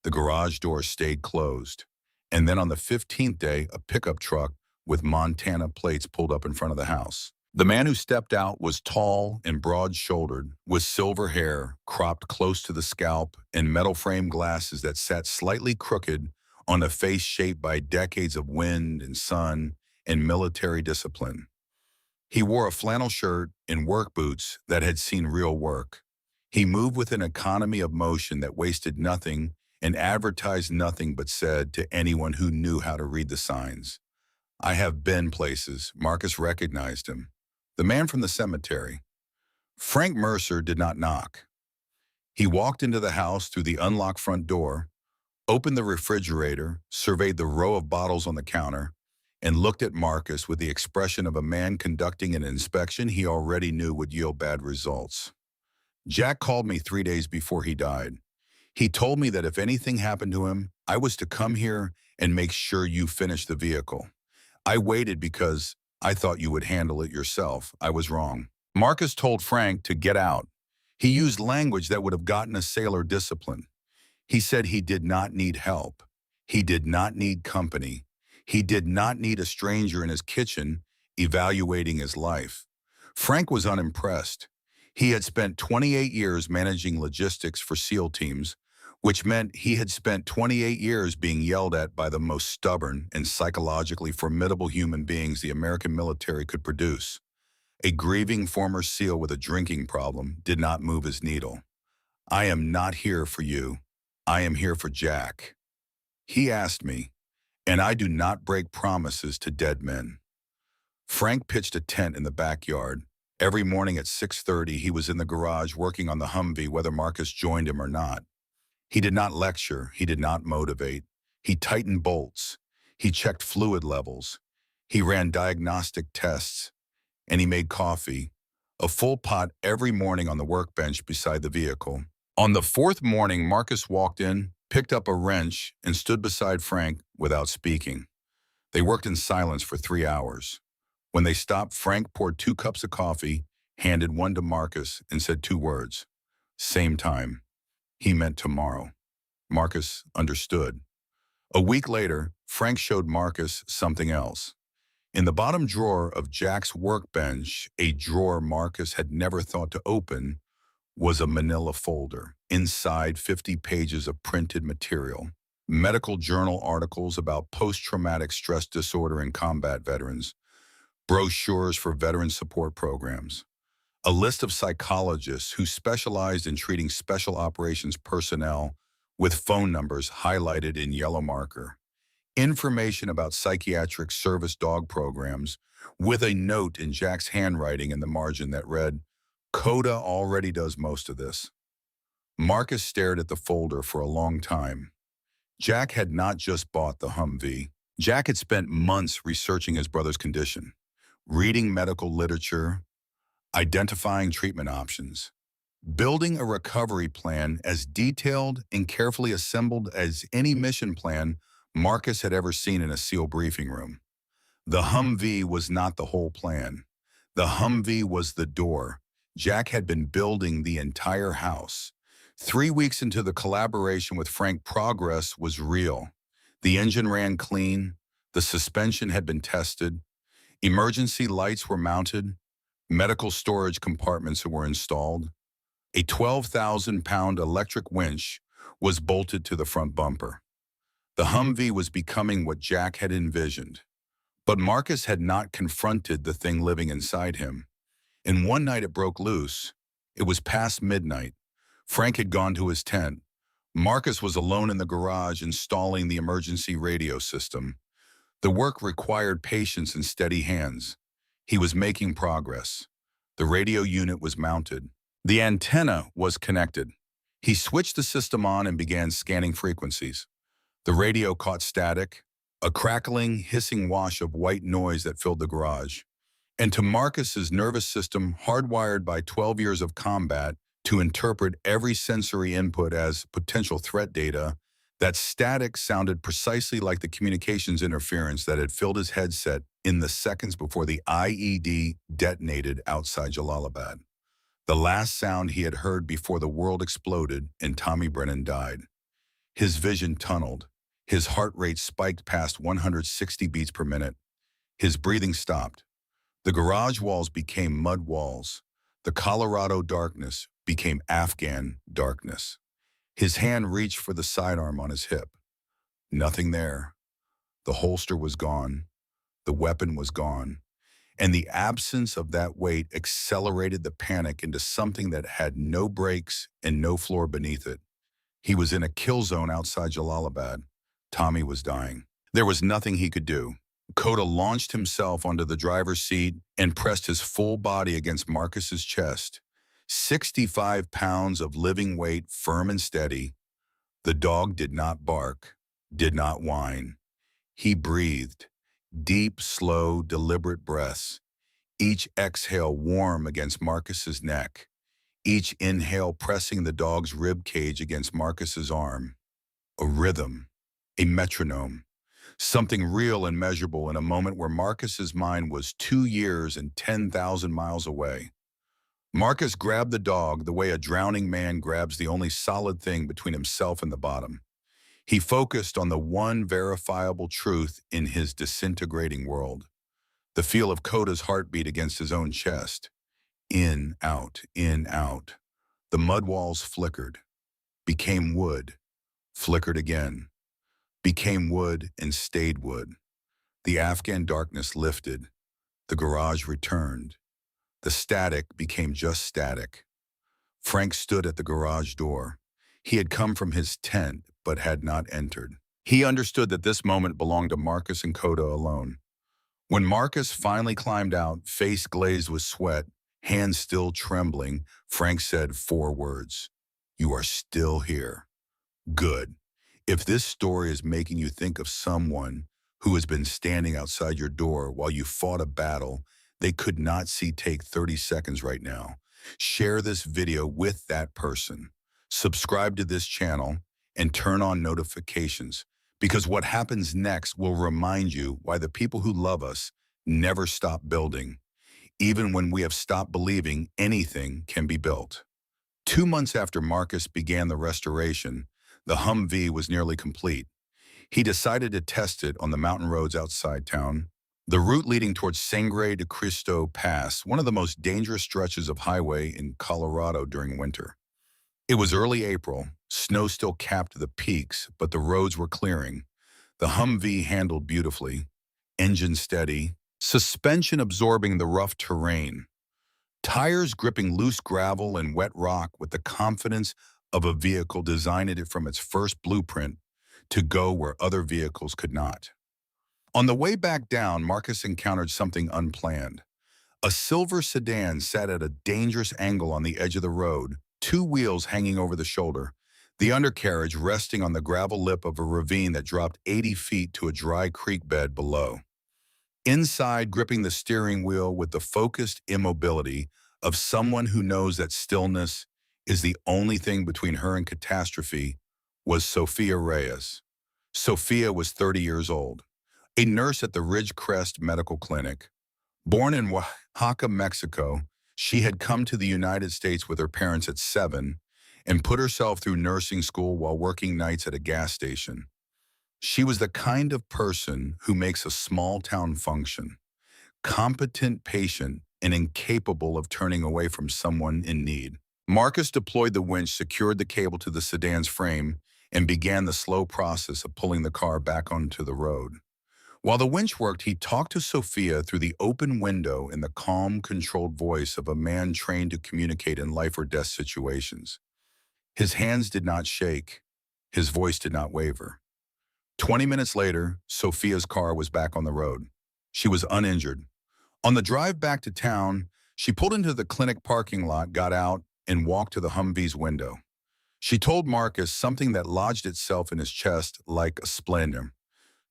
The garage door stayed closed. And then on the 15th day, a pickup truck with Montana plates pulled up in front of the house. The man who stepped out was tall and broad-shouldered, with silver hair cropped close to the scalp and metal frame glasses that sat slightly crooked on a face shaped by decades of wind and sun and military discipline. He wore a flannel shirt and work boots that had seen real work. He moved with an economy of motion that wasted nothing and advertised nothing but said to anyone who knew how to read the signs. I have been places. Marcus recognized him. The man from the cemetery. Frank Mercer did not knock. He walked into the house through the unlocked front door, opened the refrigerator, surveyed the row of bottles on the counter, and looked at Marcus with the expression of a man conducting an inspection he already knew would yield bad results. Jack called me 3 days before he died. He told me that if anything happened to him, I was to come here and make sure you finished the vehicle. I waited because I thought you would handle it yourself. I was wrong. Marcus told Frank to get out. He used language that would have gotten a sailor disciplined. He said he did not need help. He did not need company. He did not need a stranger in his kitchen evaluating his life. Frank was unimpressed. He had spent 28 years managing logistics for SEAL teams, which meant he had spent 28 years being yelled at by the most stubborn and psychologically formidable human beings the American military could produce. A grieving former SEAL with a drinking problem did not move his needle. I am not here for you. I am here for Jack. He asked me, and I do not break promises to dead men. Frank pitched a tent in the backyard. Every morning at 6:30, he was in the garage working on the Humvee, whether Marcus joined him or not. He did not lecture. He did not motivate. He tightened bolts. He checked fluid levels. He ran diagnostic tests. And he made coffee, a full pot every morning on the workbench beside the vehicle. On the fourth morning, Marcus walked in, picked up a wrench, and stood beside Frank without speaking. They worked in silence for 3 hours. When they stopped, Frank poured 2 cups of coffee, handed one to Marcus, and said 2 words. Same time. He meant tomorrow. Marcus understood. A week later, Frank showed Marcus something else. In the bottom drawer of Jack's workbench, a drawer Marcus had never thought to open, was a manila folder. Inside, 50 pages of printed material. Medical journal articles about post-traumatic stress disorder in combat veterans. Brochures for veteran support programs. A list of psychologists who specialized in treating special operations personnel with phone numbers highlighted in yellow marker. Information about psychiatric service dog programs with a note in Jack's handwriting in the margin that read, "Coda already does most of this." Marcus stared at the folder for a long time. Jack had not just bought the Humvee. Jack had spent months researching his brother's condition, reading medical literature, identifying treatment options, building a recovery plan as detailed and carefully assembled as any mission plan Marcus had ever seen in a SEAL briefing room. The Humvee was not the whole plan. The Humvee was the door. Jack had been building the entire house. 3 weeks into the collaboration with Frank, progress was real. The engine ran clean. The suspension had been tested. Emergency lights were mounted. Medical storage compartments were installed. A 12,000-pound electric winch was bolted to the front bumper. The Humvee was becoming what Jack had envisioned. But Marcus had not confronted the thing living inside him. And one night it broke loose. It was past midnight. Frank had gone to his tent. Marcus was alone in the garage installing the emergency radio system. The work required patience and steady hands. He was making progress. The radio unit was mounted. The antenna was connected. He switched the system on and began scanning frequencies. The radio caught static, a crackling, hissing wash of white noise that filled the garage. And to Marcus's nervous system, hardwired by 12 years of combat to interpret every sensory input as potential threat data, that static sounded precisely like the communications interference that had filled his headset in the seconds before the IED detonated outside Jalalabad. The last sound he had heard before the world exploded and Tommy Brennan died. His vision tunneled. His heart rate spiked past 160 beats per minute. His breathing stopped. The garage walls became mud walls. The Colorado darkness became Afghan darkness. His hand reached for the sidearm on his hip. Nothing there. The holster was gone. The weapon was gone. And the absence of that weight accelerated the panic into something that had no brakes and no floor beneath it. He was in a kill zone outside Jalalabad. Tommy was dying. There was nothing he could do. Coda launched himself onto the driver's seat and pressed his full body against Marcus's chest. 65 pounds of living weight, firm and steady. The dog did not bark, did not whine. He breathed. Deep, slow, deliberate breaths. Each exhale warm against Marcus's neck. Each inhale pressing the dog's rib cage against Marcus's arm. A rhythm. A metronome. Something real and measurable in a moment where Marcus's mind was 2 years and 10,000 miles away. Marcus grabbed the dog the way a drowning man grabs the only solid thing between himself and the bottom. He focused on the one verifiable truth in his disintegrating world. The feel of Coda's heartbeat against his own chest. In, out, in, out. The mud walls flickered. Became wood. Flickered again. Became wood and stayed wood. The Afghan darkness lifted. The garage returned. The static became just static. Frank stood at the garage door. He had come from his tent, but had not entered. He understood that this moment belonged to Marcus and Coda alone. When Marcus finally climbed out, face glazed with sweat, hands still trembling, Frank said 4 words. "You are still here." Good. If this story is making you think of someone who has been standing outside your door while you fought a battle they could not see, take 30 seconds right now. Share this video with that person. Subscribe to this channel and turn on notifications, because what happens next will remind you why the people who love us never stop building, even when we have stopped believing anything can be built. 2 months after Marcus began the restoration, the Humvee was nearly complete. He decided to test it on the mountain roads outside town. The route leading towards Sangre de Cristo Pass, one of the most dangerous stretches of highway in Colorado during winter. It was early April, snow still capped the peaks, but the roads were clearing. The Humvee handled beautifully, engine steady, suspension absorbing the rough terrain, tires gripping loose gravel and wet rock with the confidence of a vehicle designed it from its first blueprint to go where other vehicles could not. On the way back down, Marcus encountered something unplanned. A silver sedan sat at a dangerous angle on the edge of the road, two wheels hanging over the shoulder, the undercarriage resting on the gravel lip of a ravine that dropped 80 feet to a dry creek bed below. Inside, gripping the steering wheel with the focused immobility of someone who knows that stillness is the only thing between her and catastrophe, was Sophia Reyes. Sophia was 30 years old, a nurse at the Ridgecrest Medical Clinic. Born in Oaxaca, Mexico, she had come to the United States with her parents at 7 and put herself through nursing school while working nights at a gas station. She was the kind of person who makes a small town function, competent, patient, and incapable of turning away from someone in need. Marcus deployed the winch, secured the cable to the sedan's frame, and began the slow process of pulling the car back onto the road. While the winch worked, he talked to Sophia through the open window in the calm, controlled voice of a man trained to communicate in life or death situations. His hands did not shake. His voice did not waver. 20 minutes later, Sophia's car was back on the road. She was uninjured. On the drive back to town, she pulled into the clinic parking lot, got out, and walked to the Humvee's window. She told Marcus something that lodged itself in his chest like a splendour.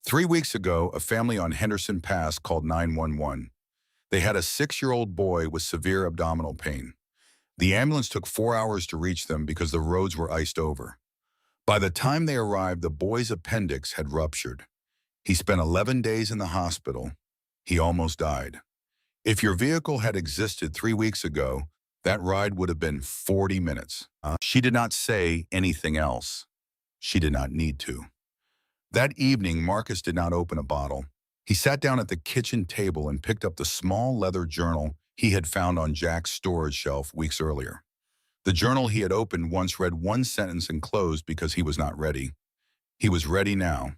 3 weeks ago, a family on Henderson Pass called 911. They had a 6-year-old boy with severe abdominal pain. The ambulance took 4 hours to reach them because the roads were iced over. By the time they arrived, the boy's appendix had ruptured. He spent 11 days in the hospital. He almost died. If your vehicle had existed 3 weeks ago, that ride would have been 40 minutes. She did not say anything else. She did not need to. That evening, Marcus did not open a bottle. He sat down at the kitchen table and picked up the small leather journal he had found on Jack's storage shelf weeks earlier. The journal he had opened once read one sentence and closed because he was not ready. He was ready now.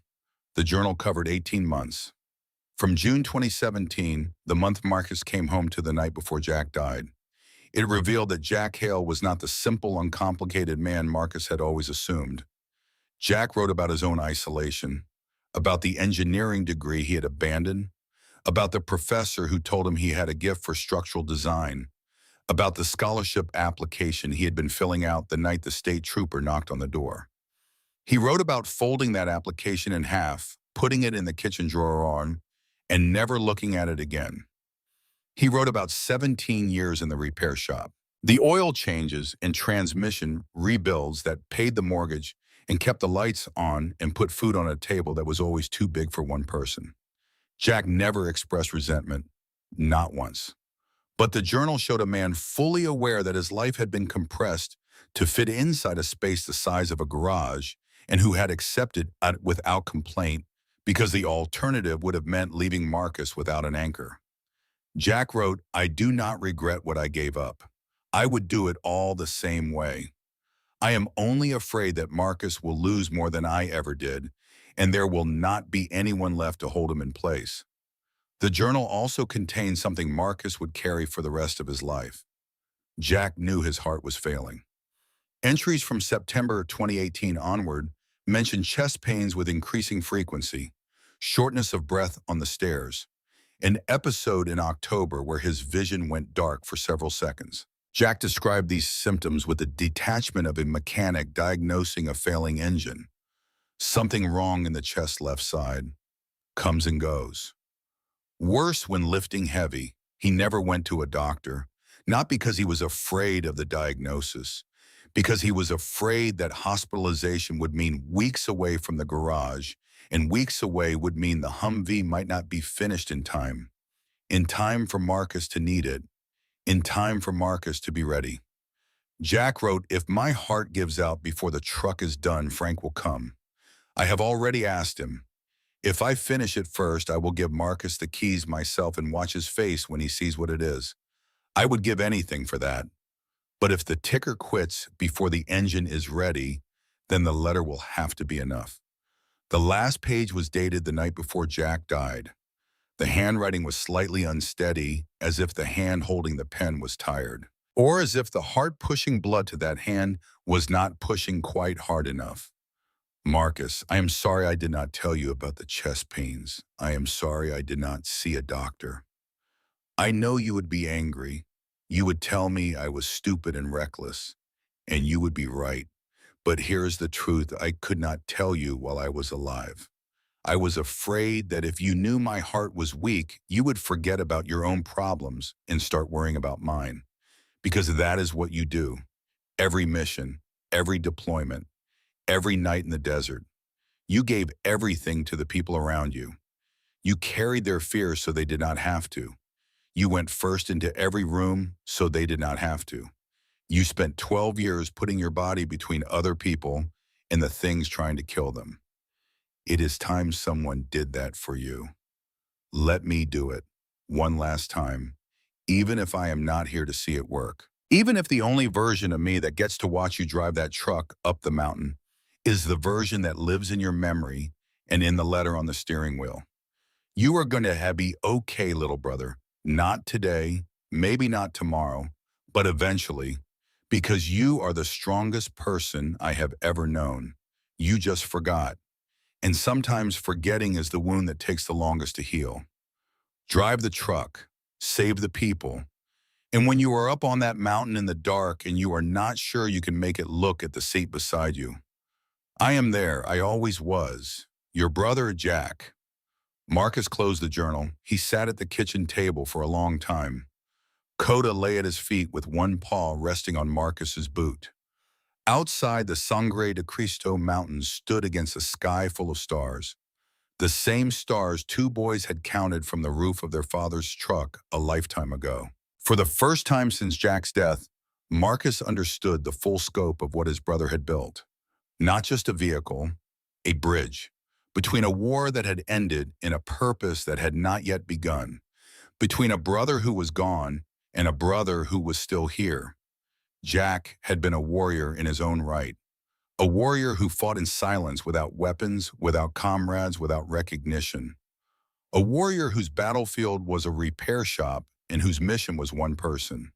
The journal covered 18 months. From June 2017, the month Marcus came home to the night before Jack died. It revealed that Jack Hale was not the simple, uncomplicated man Marcus had always assumed. Jack wrote about his own isolation, about the engineering degree he had abandoned, about the professor who told him he had a gift for structural design, about the scholarship application he had been filling out the night the state trooper knocked on the door. He wrote about folding that application in half, putting it in the kitchen drawer on, and never looking at it again. He wrote about 17 years in the repair shop, the oil changes and transmission rebuilds that paid the mortgage and kept the lights on and put food on a table that was always too big for one person. Jack never expressed resentment, not once. But the journal showed a man fully aware that his life had been compressed to fit inside a space the size of a garage, and who had accepted it without complaint because the alternative would have meant leaving Marcus without an anchor. Jack wrote, "I do not regret what I gave up. I would do it all the same way. I am only afraid that Marcus will lose more than I ever did, and there will not be anyone left to hold him in place." The journal also contained something Marcus would carry for the rest of his life. Jack knew his heart was failing. Entries from September 2018 onward mentioned chest pains with increasing frequency, shortness of breath on the stairs, an episode in October where his vision went dark for several seconds. Jack described these symptoms with the detachment of a mechanic diagnosing a failing engine. Something wrong in the chest left side. Comes and goes. Worse when lifting heavy. He never went to a doctor, not because he was afraid of the diagnosis, because he was afraid that hospitalization would mean weeks away from the garage, and weeks away would mean the Humvee might not be finished in time. in time for Marcus to need it, in time for Marcus to be ready. Jack wrote, "If my heart gives out before the truck is done, Frank will come. I have already asked him. If I finish it first, I will give Marcus the keys myself and watch his face when he sees what it is. I would give anything for that. But if the ticker quits before the engine is ready, then the letter will have to be enough." The last page was dated the night before Jack died. The handwriting was slightly unsteady, as if the hand holding the pen was tired, or as if the heart pushing blood to that hand was not pushing quite hard enough. "Marcus, I am sorry I did not tell you about the chest pains. I am sorry I did not see a doctor. I know you would be angry. You would tell me I was stupid and reckless, and you would be right. But here's the truth I could not tell you while I was alive. I was afraid that if you knew my heart was weak, you would forget about your own problems and start worrying about mine. Because that is what you do. Every mission, every deployment, every night in the desert. You gave everything to the people around you. You carried their fears so they did not have to. You went first into every room so they did not have to. You spent 12 years putting your body between other people and the things trying to kill them. It is time someone did that for you. Let me do it. One last time. Even if I am not here to see it work. Even if the only version of me that gets to watch you drive that truck up the mountain is the version that lives in your memory and in the letter on the steering wheel. You are going to be okay, little brother. Not today, maybe not tomorrow, but eventually, because you are the strongest person I have ever known. You just forgot. And sometimes forgetting is the wound that takes the longest to heal. Drive the truck, save the people. And when you are up on that mountain in the dark and you are not sure you can make it, look at the seat beside you. I am there, I always was. Your brother, Jack. Marcus closed the journal. He sat at the kitchen table for a long time. Coda lay at his feet with one paw resting on Marcus's boot. Outside, the Sangre de Cristo Mountains stood against a sky full of stars. The same stars two boys had counted from the roof of their father's truck a lifetime ago. For the first time since Jack's death, Marcus understood the full scope of what his brother had built. Not just a vehicle, a bridge, between a war that had ended and a purpose that had not yet begun, between a brother who was gone and a brother who was still here. Jack had been a warrior in his own right, a warrior who fought in silence without weapons, without comrades, without recognition, a warrior whose battlefield was a repair shop and whose mission was one person,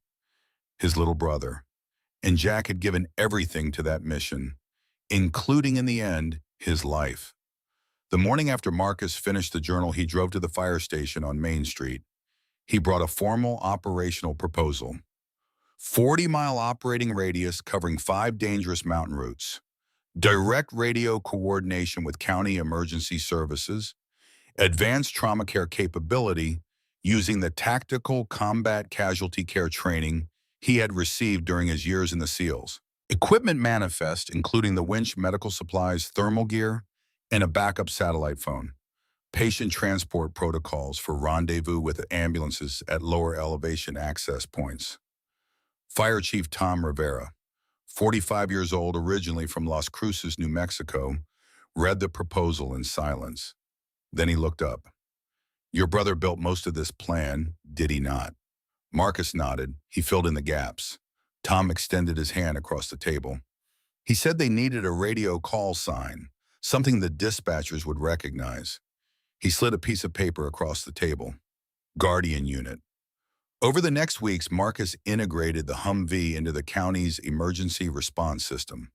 his little brother. And Jack had given everything to that mission, including in the end, his life. The morning after Marcus finished the journal, he drove to the fire station on Main Street. He brought a formal operational proposal. 40-mile operating radius covering 5 dangerous mountain routes. Direct radio coordination with county emergency services. Advanced trauma care capability using the tactical combat casualty care training he had received during his years in the SEALs. Equipment manifest, including the winch, medical supplies, thermal gear, and a backup satellite phone. Patient transport protocols for rendezvous with ambulances at lower elevation access points. Fire Chief Tom Rivera, 45 years old, originally from Las Cruces, New Mexico, read the proposal in silence. Then he looked up. "Your brother built most of this plan, did he not?" Marcus nodded. He filled in the gaps. Tom extended his hand across the table. "He said they needed a radio call sign, something the dispatchers would recognize." He slid a piece of paper across the table. "Guardian Unit." Over the next weeks, Marcus integrated the Humvee into the county's emergency response system.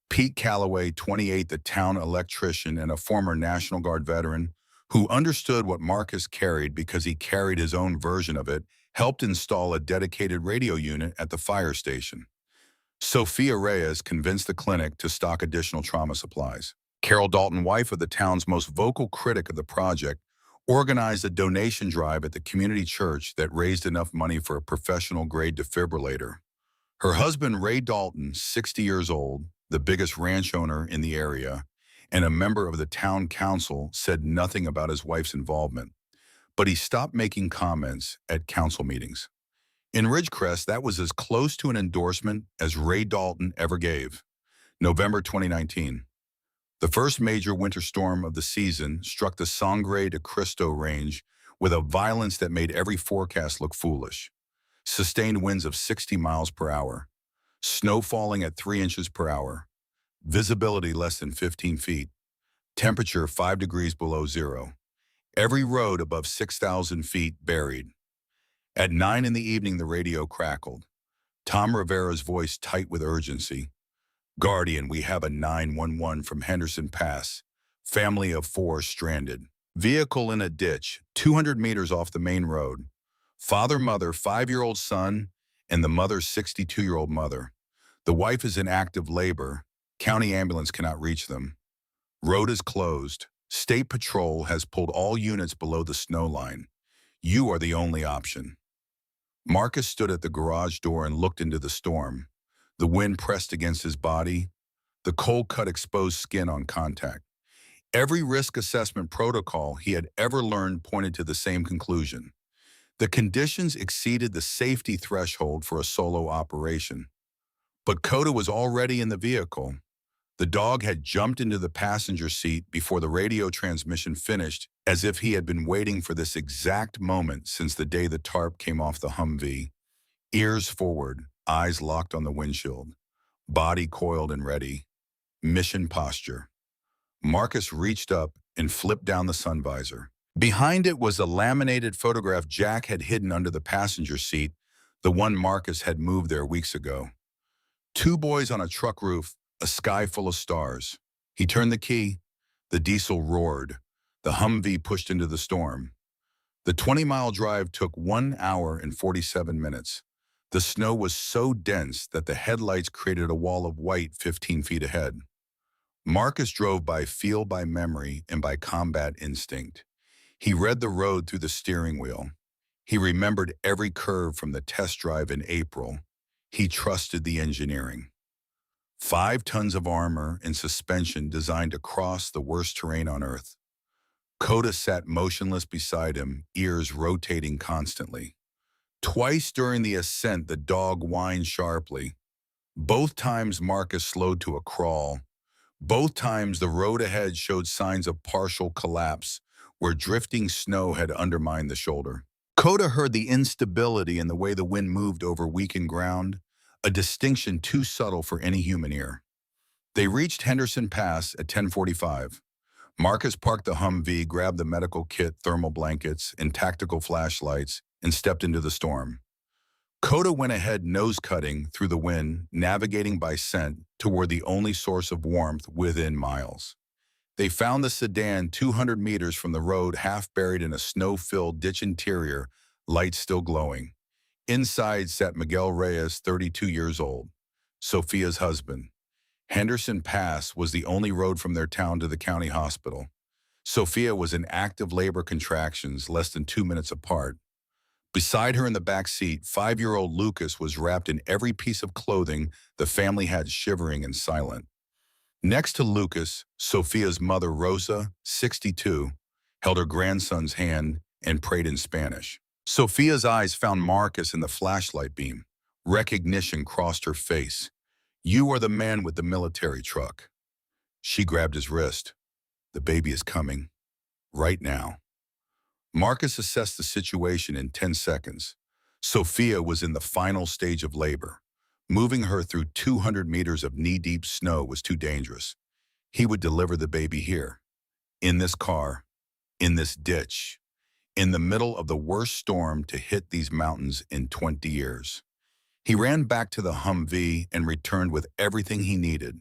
Pete Calloway, 28, the town electrician and a former National Guard veteran, who understood what Marcus carried because he carried his own version of it, helped install a dedicated radio unit at the fire station. Sophia Reyes convinced the clinic to stock additional trauma supplies. Carol Dalton, wife of the town's most vocal critic of the project, organized a donation drive at the community church that raised enough money for a professional-grade defibrillator. Her husband, Ray Dalton, 60 years old, the biggest ranch owner in the area, and a member of the town council, said nothing about his wife's involvement. but he stopped making comments at council meetings. In Ridgecrest, that was as close to an endorsement as Ray Dalton ever gave. November 2019. The first major winter storm of the season struck the Sangre de Cristo range with a violence that made every forecast look foolish. Sustained winds of 60 miles per hour, snow falling at 3 inches per hour, visibility less than 15 feet, temperature 5 degrees below zero, every road above 6,000 feet buried. At 9 in the evening, the radio crackled. Tom Rivera's voice tight with urgency. Guardian, we have a 911 from Henderson Pass. Family of 4 stranded. Vehicle in a ditch, 200 meters off the main road. Father, mother, 5-year-old son, and the mother's 62-year-old mother. The wife is in active labor. County ambulance cannot reach them. Road is closed. State Patrol has pulled all units below the snow line. You are the only option. Marcus stood at the garage door and looked into the storm. The wind pressed against his body. The cold cut exposed skin on contact. Every risk assessment protocol he had ever learned pointed to the same conclusion. The conditions exceeded the safety threshold for a solo operation. But Coda was already in the vehicle. The dog had jumped into the passenger seat before the radio transmission finished, as if he had been waiting for this exact moment since the day the tarp came off the Humvee. Ears forward, eyes locked on the windshield, body coiled and ready. Mission posture. Marcus reached up and flipped down the sun visor. Behind it was a laminated photograph Jack had hidden under the passenger seat, the one Marcus had moved there weeks ago. 2 boys on a truck roof, a sky full of stars. He turned the key. The diesel roared. The Humvee pushed into the storm. The 20-mile drive took 1 hour and 47 minutes. The snow was so dense that the headlights created a wall of white 15 feet ahead. Marcus drove by feel, by memory, and by combat instinct. He read the road through the steering wheel. He remembered every curve from the test drive in April. He trusted the engineering. 5 tons of armor and suspension designed to cross the worst terrain on Earth. Coda sat motionless beside him, ears rotating constantly. Twice during the ascent, the dog whined sharply. Both times Marcus slowed to a crawl. Both times the road ahead showed signs of partial collapse, where drifting snow had undermined the shoulder. Coda heard the instability in the way the wind moved over weakened ground, a distinction too subtle for any human ear. They reached Henderson Pass at 10:45. Marcus parked the Humvee, grabbed the medical kit, thermal blankets, and tactical flashlights, and stepped into the storm. Coda went ahead nose-cutting through the wind, navigating by scent toward the only source of warmth within miles. They found the sedan 200 meters from the road, half buried in a snow-filled ditch interior, lights still glowing. Inside sat Miguel Reyes, 32 years old, Sophia's husband. Henderson Pass was the only road from their town to the county hospital. Sophia was in active labor contractions less than 2 minutes apart. Beside her in the back seat, 5-year-old Lucas was wrapped in every piece of clothing the family had, shivering and silent. Next to Lucas, Sophia's mother, Rosa, 62, held her grandson's hand and prayed in Spanish. Sophia's eyes found Marcus in the flashlight beam. Recognition crossed her face. "You are the man with the military truck." She grabbed his wrist. "The baby is coming. Right now." Marcus assessed the situation in 10 seconds. Sophia was in the final stage of labor. Moving her through 200 meters of knee-deep snow was too dangerous. He would deliver the baby here, in this car, in this ditch, in the middle of the worst storm to hit these mountains in 20 years. He ran back to the Humvee and returned with everything he needed: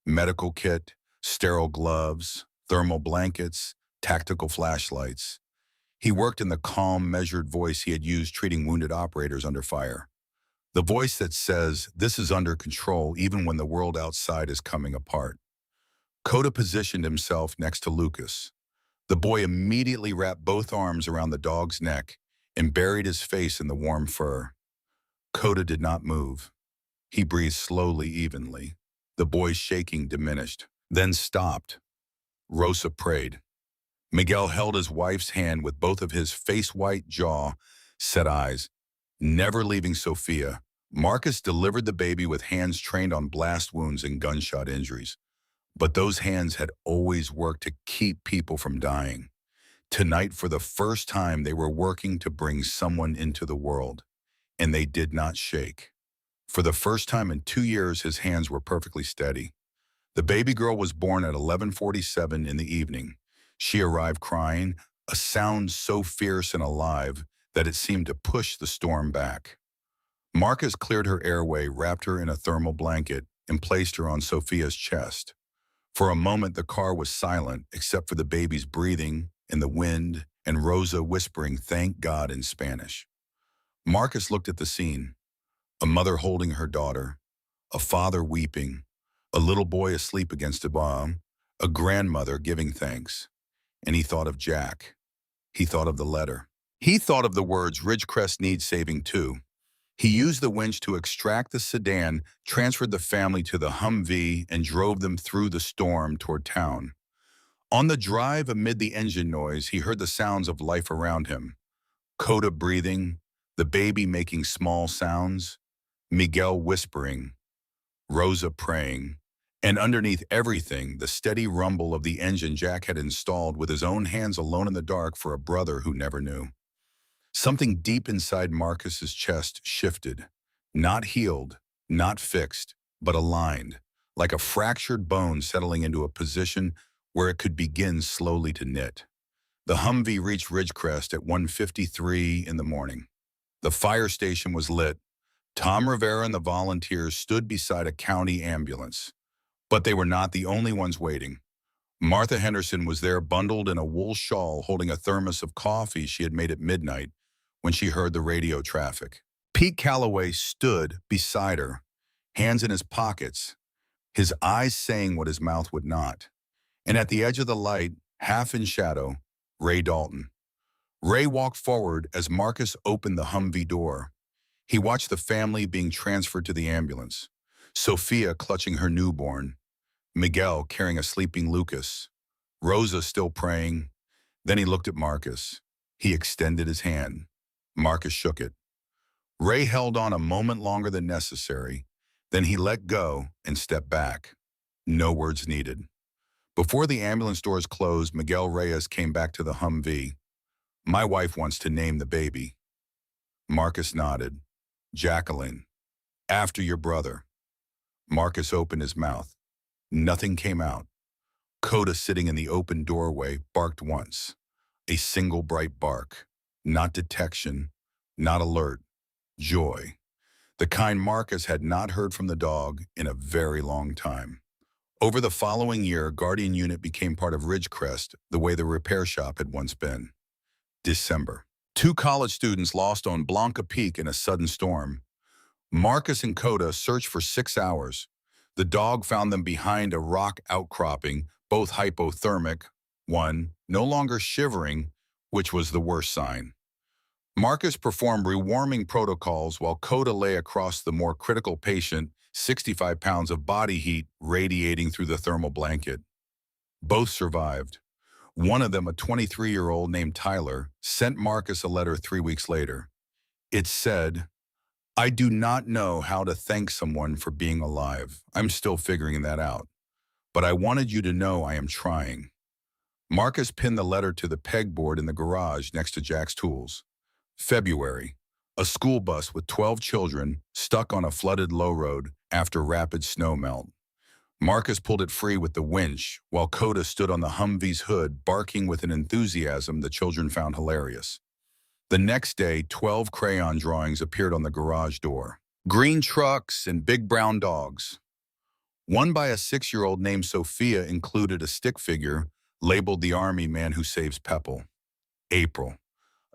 medical kit, sterile gloves, thermal blankets, tactical flashlights. He worked in the calm, measured voice he had used treating wounded operators under fire. The voice that says, "This is under control even when the world outside is coming apart." Coda positioned himself next to Lucas. The boy immediately wrapped both arms around the dog's neck and buried his face in the warm fur. Coda did not move. He breathed slowly, evenly. The boy's shaking diminished, then stopped. Rosa prayed. Miguel held his wife's hand with both of his face-white jaw, set eyes, never leaving Sophia. Marcus delivered the baby with hands trained on blast wounds and gunshot injuries. But those hands had always worked to keep people from dying. Tonight, for the first time, they were working to bring someone into the world, and they did not shake. For the first time in 2 years, his hands were perfectly steady. The baby girl was born at 11:47 in the evening. She arrived crying, a sound so fierce and alive that it seemed to push the storm back. Marcus cleared her airway, wrapped her in a thermal blanket, and placed her on Sophia's chest. For a moment, the car was silent, except for the baby's breathing and the wind and Rosa whispering, "Thank God," in Spanish. Marcus looked at the scene, a mother holding her daughter, a father weeping, a little boy asleep against a bomb, a grandmother giving thanks. And he thought of Jack. He thought of the letter. He thought of the words, "Ridgecrest needs saving too." He used the winch to extract the sedan, transferred the family to the Humvee, and drove them through the storm toward town. On the drive, amid the engine noise, he heard the sounds of life around him. Coda breathing, the baby making small sounds, Miguel whispering, Rosa praying, and underneath everything, the steady rumble of the engine Jack had installed with his own hands alone in the dark for a brother who never knew. Something deep inside Marcus's chest shifted, not healed, not fixed, but aligned, like a fractured bone settling into a position where it could begin slowly to knit. The Humvee reached Ridgecrest at 1:53 in the morning. The fire station was lit. Tom Rivera and the volunteers stood beside a county ambulance. But they were not the only ones waiting. Martha Henderson was there, bundled in a wool shawl, holding a thermos of coffee she had made at midnight when she heard the radio traffic. Pete Calloway stood beside her, hands in his pockets, his eyes saying what his mouth would not. And at the edge of the light, half in shadow, Ray Dalton. Ray walked forward as Marcus opened the Humvee door. He watched the family being transferred to the ambulance. Sophia clutching her newborn, Miguel carrying a sleeping Lucas, Rosa still praying. Then he looked at Marcus. He extended his hand. Marcus shook it. Ray held on a moment longer than necessary. Then he let go and stepped back. No words needed. Before the ambulance doors closed, Miguel Reyes came back to the Humvee. "My wife wants to name the baby." Marcus nodded. "Jacqueline, after your brother." Marcus opened his mouth. Nothing came out. Coda, sitting in the open doorway, barked once. A single bright bark. Not detection, not alert. Joy. The kind Marcus had not heard from the dog in a very long time. Over the following year, Guardian Unit became part of Ridgecrest, the way the repair shop had once been. December. 2 college students lost on Blanca Peak in a sudden storm. Marcus and Coda searched for 6 hours. The dog found them behind a rock outcropping, both hypothermic, one no longer shivering, which was the worst sign. Marcus performed rewarming protocols while Coda lay across the more critical patient, 65 pounds of body heat radiating through the thermal blanket. Both survived. One of them, a 23-year-old named Tyler, sent Marcus a letter 3 weeks later. It said, "I do not know how to thank someone for being alive. I'm still figuring that out. But I wanted you to know I am trying." Marcus pinned the letter to the pegboard in the garage next to Jack's tools. February. A school bus with 12 children stuck on a flooded low road after rapid snow melt. Marcus pulled it free with the winch, while Coda stood on the Humvee's hood, barking with an enthusiasm the children found hilarious. The next day, 12 crayon drawings appeared on the garage door. Green trucks and big brown dogs. One by a 6-year-old named Sophia included a stick figure labeled "The Army Man Who Saves Pepple." April.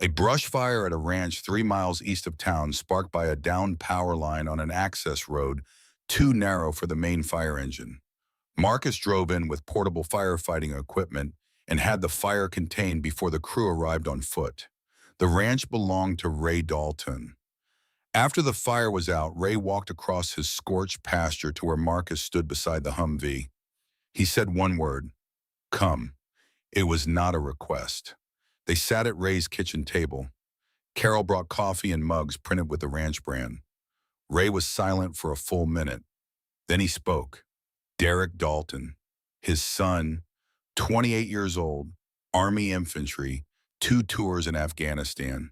A brush fire at a ranch 3 miles east of town sparked by a downed power line on an access road too narrow for the main fire engine. Marcus drove in with portable firefighting equipment and had the fire contained before the crew arrived on foot. The ranch belonged to Ray Dalton. After the fire was out, Ray walked across his scorched pasture to where Marcus stood beside the Humvee. He said one word, "Come." It was not a request. They sat at Ray's kitchen table. Carol brought coffee and mugs printed with the ranch brand. Ray was silent for a full minute. Then he spoke. Derek Dalton, his son, 28 years old, Army infantry, 2 tours in Afghanistan.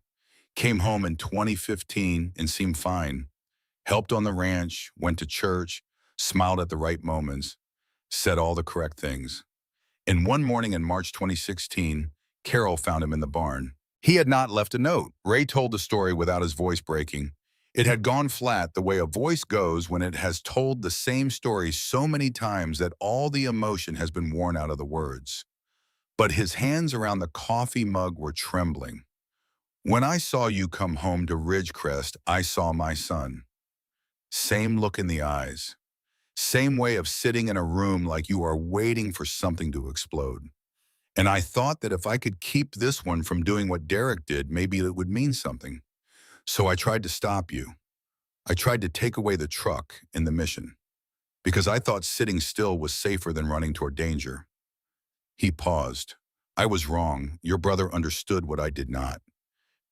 Came home in 2015 and seemed fine. Helped on the ranch, went to church, smiled at the right moments, said all the correct things. And one morning in March 2016, Carol found him in the barn. He had not left a note. Ray told the story without his voice breaking. It had gone flat the way a voice goes when it has told the same story so many times that all the emotion has been worn out of the words. But his hands around the coffee mug were trembling. When I saw you come home to Ridgecrest, I saw my son. Same look in the eyes. Same way of sitting in a room like you are waiting for something to explode. And I thought that if I could keep this one from doing what Derek did, maybe it would mean something. So I tried to stop you. I tried to take away the truck in the mission, because I thought sitting still was safer than running toward danger. He paused. I was wrong. Your brother understood what I did not.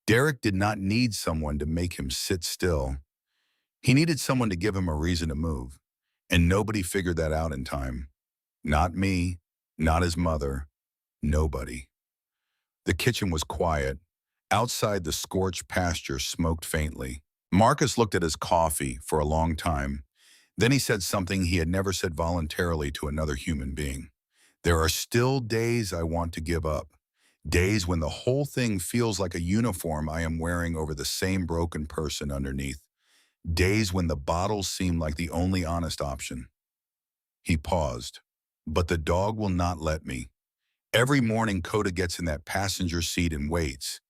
Derek did not need someone to make him sit still. He needed someone to give him a reason to move. And nobody figured that out in time. Not me, not his mother, nobody. The kitchen was quiet. Outside, the scorched pasture smoked faintly. Marcus looked at his coffee for a long time. Then he said something he had never said voluntarily to another human being. There are still days I want to give up. Days when the whole thing feels like a uniform I am wearing over the same broken person underneath. Days when the bottles seem like the only honest option. He paused. But the dog will not let me. Every morning, Coda gets in that passenger seat and waits.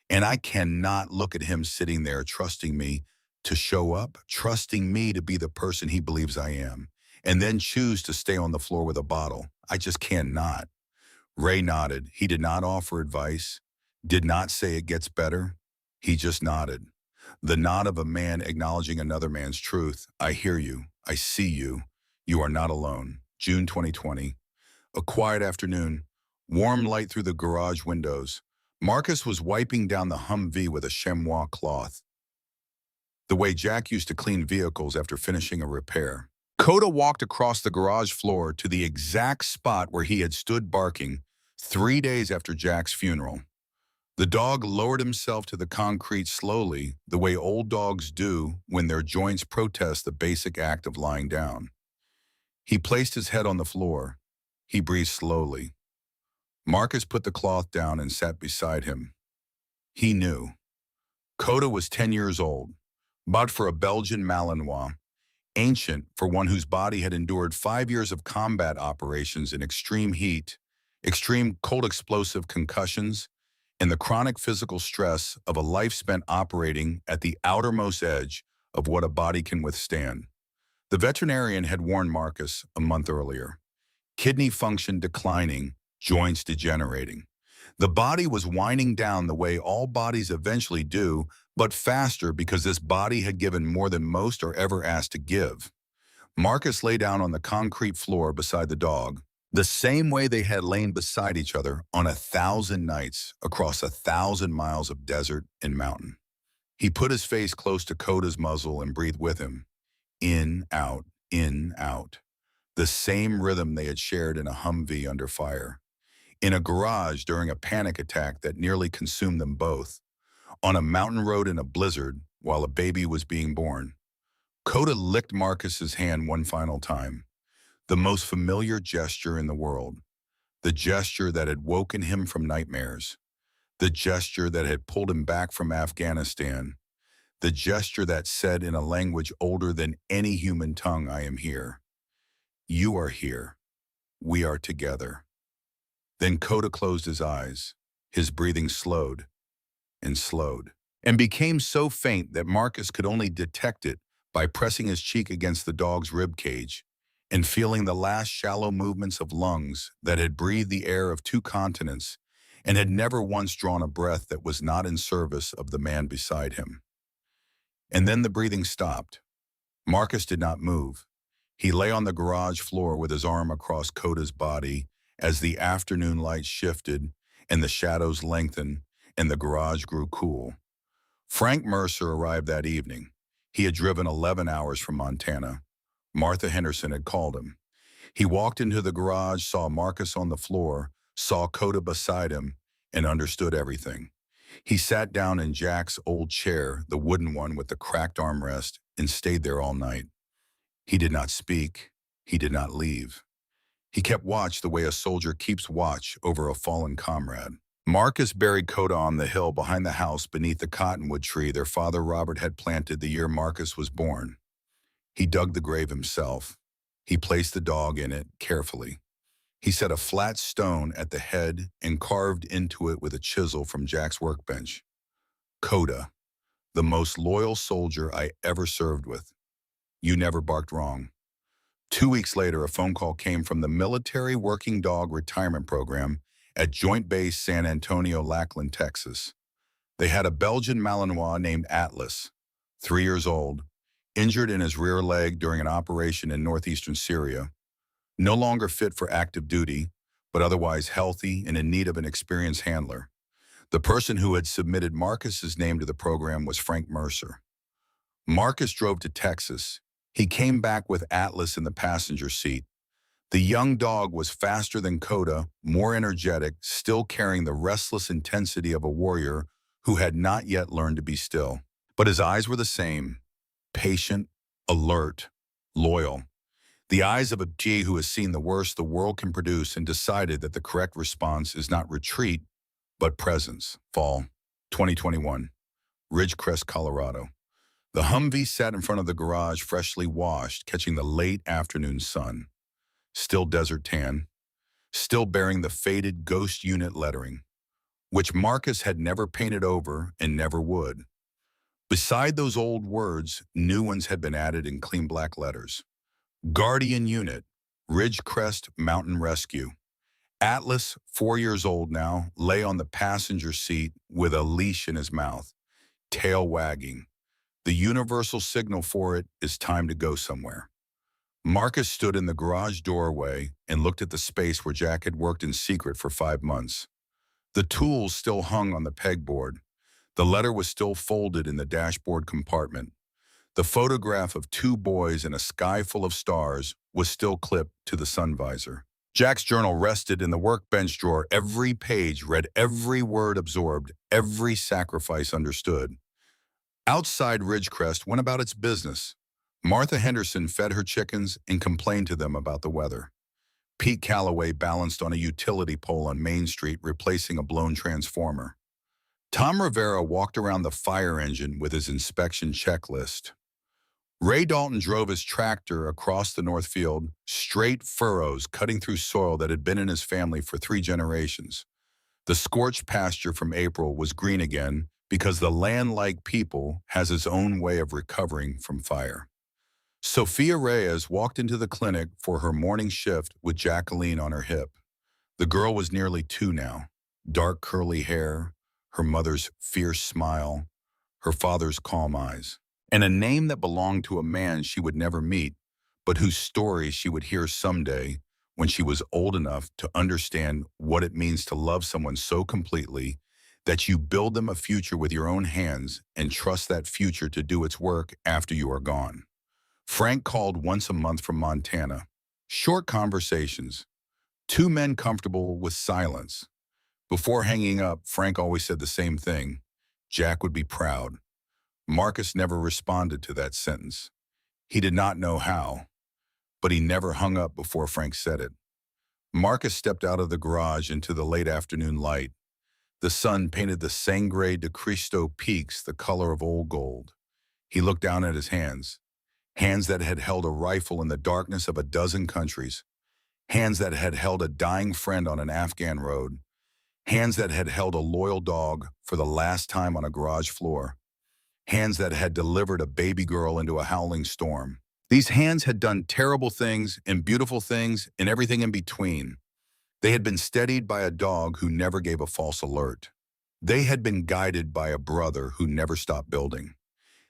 And I cannot look at him sitting there trusting me to show up, trusting me to be the person he believes I am, and then choose to stay on the floor with a bottle. I just cannot. Ray nodded. He did not offer advice, did not say it gets better. He just nodded. The nod of a man acknowledging another man's truth. I hear you. I see you. You are not alone. June 2020. A quiet afternoon. Warm light through the garage windows. Marcus was wiping down the Humvee with a chamois cloth, the way Jack used to clean vehicles after finishing a repair. Coda walked across the garage floor to the exact spot where he had stood barking 3 days after Jack's funeral. The dog lowered himself to the concrete slowly, the way old dogs do when their joints protest the basic act of lying down. He placed his head on the floor. He breathed slowly. Marcus put the cloth down and sat beside him. He knew. Coda was 10 years old, bought for a Belgian Malinois, ancient for one whose body had endured 5 years of combat operations in extreme heat, extreme cold explosive concussions, and the chronic physical stress of a life spent operating at the outermost edge of what a body can withstand. The veterinarian had warned Marcus a month earlier. Kidney function declining, joints degenerating. The body was winding down the way all bodies eventually do, but faster because this body had given more than most are ever asked to give. Marcus lay down on the concrete floor beside the dog, the same way they had lain beside each other on 1,000 nights across 1,000 miles of desert and mountain. He put his face close to Coda's muzzle and breathed with him. In, out, in, out. The same rhythm they had shared in a Humvee under fire. In a garage during a panic attack that nearly consumed them both. On a mountain road in a blizzard while a baby was being born. Coda licked Marcus's hand one final time. The most familiar gesture in the world. The gesture that had woken him from nightmares. The gesture that had pulled him back from Afghanistan. The gesture that said in a language older than any human tongue, I am here. You are here. We are together. Then Coda closed his eyes. His breathing slowed and slowed, and became so faint that Marcus could only detect it by pressing his cheek against the dog's rib cage and feeling the last shallow movements of lungs that had breathed the air of 2 continents and had never once drawn a breath that was not in service of the man beside him. And then the breathing stopped. Marcus did not move. He lay on the garage floor with his arm across Coda's body as the afternoon light shifted and the shadows lengthened and the garage grew cool. Frank Mercer arrived that evening. He had driven 11 hours from Montana. Martha Henderson had called him. He walked into the garage, saw Marcus on the floor, saw Coda beside him, and understood everything. He sat down in Jack's old chair, the wooden one with the cracked armrest, and stayed there all night. He did not speak. He did not leave. He kept watch the way a soldier keeps watch over a fallen comrade. Marcus buried Coda on the hill behind the house beneath the cottonwood tree their father Robert had planted the year Marcus was born. He dug the grave himself. He placed the dog in it carefully. He set a flat stone at the head and carved into it with a chisel from Jack's workbench. Coda, the most loyal soldier I ever served with. You never barked wrong. 2 weeks later, a phone call came from the Military Working Dog Retirement Program at Joint Base San Antonio, Lackland, Texas. They had a Belgian Malinois named Atlas, 3 years old, injured in his rear leg during an operation in northeastern Syria, no longer fit for active duty, but otherwise healthy and in need of an experienced handler. The person who had submitted Marcus's name to the program was Frank Mercer. Marcus drove to Texas. He came back with Atlas in the passenger seat. The young dog was faster than Coda, more energetic, still carrying the restless intensity of a warrior who had not yet learned to be still. But his eyes were the same, patient, alert, loyal. The eyes of a G who has seen the worst the world can produce and decided that the correct response is not retreat, but presence. Fall, 2021, Ridgecrest, Colorado. The Humvee sat in front of the garage, freshly washed, catching the late afternoon sun. Still desert tan, still bearing the faded ghost unit lettering, which Marcus had never painted over and never would. Beside those old words, new ones had been added in clean black letters. Guardian Unit, Ridgecrest Mountain Rescue. Atlas, 4 years old now, lay on the passenger seat with a leash in his mouth, tail wagging. The universal signal for it is time to go somewhere. Marcus stood in the garage doorway and looked at the space where Jack had worked in secret for 5 months. The tools still hung on the pegboard. The letter was still folded in the dashboard compartment. The photograph of 2 boys in a sky full of stars was still clipped to the sun visor. Jack's journal rested in the workbench drawer. Every page read, every word absorbed, every sacrifice understood. Outside, Ridgecrest went about its business. Martha Henderson fed her chickens and complained to them about the weather. Pete Calloway balanced on a utility pole on Main Street, replacing a blown transformer. Tom Rivera walked around the fire engine with his inspection checklist. Ray Dalton drove his tractor across the North Field, straight furrows cutting through soil that had been in his family for 3 generations. The scorched pasture from April was green again because the land-like people has its own way of recovering from fire. Sophia Reyes walked into the clinic for her morning shift with Jacqueline on her hip. The girl was nearly 2 now, dark curly hair, her mother's fierce smile, her father's calm eyes, and a name that belonged to a man she would never meet, but whose story she would hear someday when she was old enough to understand what it means to love someone so completely that you build them a future with your own hands and trust that future to do its work after you are gone. Frank called once a month from Montana. Short conversations. 2 men comfortable with silence. Before hanging up, Frank always said the same thing. Jack would be proud. Marcus never responded to that sentence. He did not know how, but he never hung up before Frank said it. Marcus stepped out of the garage into the late afternoon light. The sun painted the Sangre de Cristo peaks the color of old gold. He looked down at his hands that had held a rifle in the darkness of a dozen countries, hands that had held a dying friend on an Afghan road, hands that had held a loyal dog for the last time on a garage floor, hands that had delivered a baby girl into a howling storm. These hands had done terrible things and beautiful things and everything in between. They had been steadied by a dog who never gave a false alert. They had been guided by a brother who never stopped building.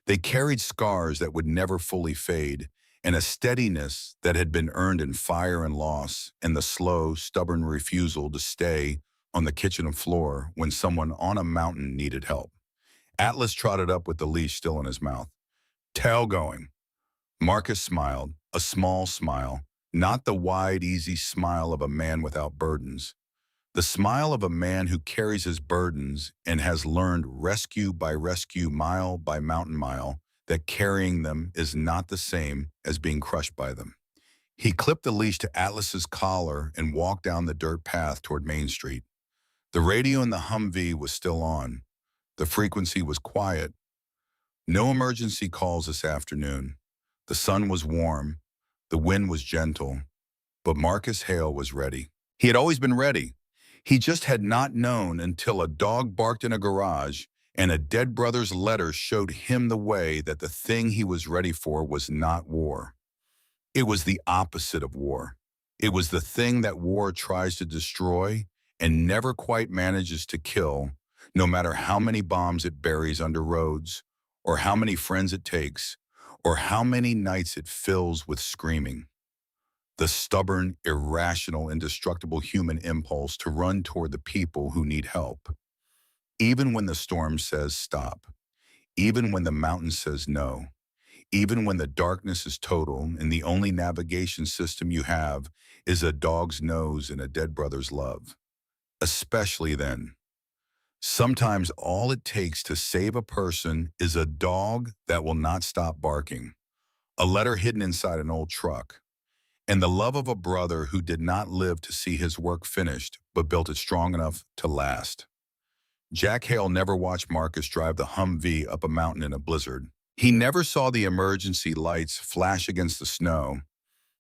They carried scars that would never fully fade, and a steadiness that had been earned in fire and loss, and the slow, stubborn refusal to stay on the kitchen floor when someone on a mountain needed help. Atlas trotted up with the leash still in his mouth. Tail going. Marcus smiled, a small smile, not the wide, easy smile of a man without burdens. The smile of a man who carries his burdens and has learned rescue by rescue, mile by mountain mile, that carrying them is not the same as being crushed by them. He clipped the leash to Atlas's collar and walked down the dirt path toward Main Street. The radio in the Humvee was still on. The frequency was quiet. No emergency calls this afternoon. The sun was warm. The wind was gentle. But Marcus Hale was ready. He had always been ready. He just had not known until a dog barked in a garage and a dead brother's letter showed him the way that the thing he was ready for was not war. It was the opposite of war. It was the thing that war tries to destroy and never quite manages to kill, no matter how many bombs it buries under roads, or how many friends it takes, or how many nights it fills with screaming. The stubborn, irrational, indestructible human impulse to run toward the people who need help. Even when the storm says stop, even when the mountain says no, even when the darkness is total and the only navigation system you have is a dog's nose and a dead brother's love. Especially then. Sometimes all it takes to save a person is a dog that will not stop barking, a letter hidden inside an old truck, and the love of a brother who did not live to see his work finished, but built it strong enough to last. Jack Hale never watched Marcus drive the Humvee up a mountain in a blizzard. He never saw the emergency lights flash against the snow.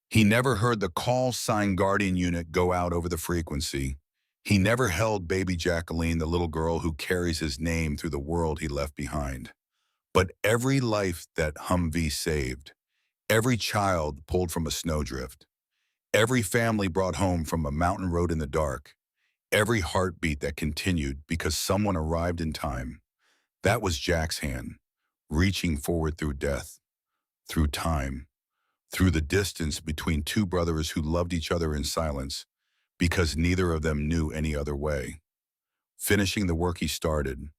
He never heard the call sign Guardian unit go out over the frequency. He never held baby Jacqueline, the little girl who carries his name through the world he left behind. But every life that Humvee saved, every child pulled from a snowdrift, every family brought home from a mountain road in the dark, every heartbeat that continued because someone arrived in time, that was Jack's hand, reaching forward through death, through time, through the distance between two brothers who loved each other in silence because neither of them knew any other way, finishing the work he started.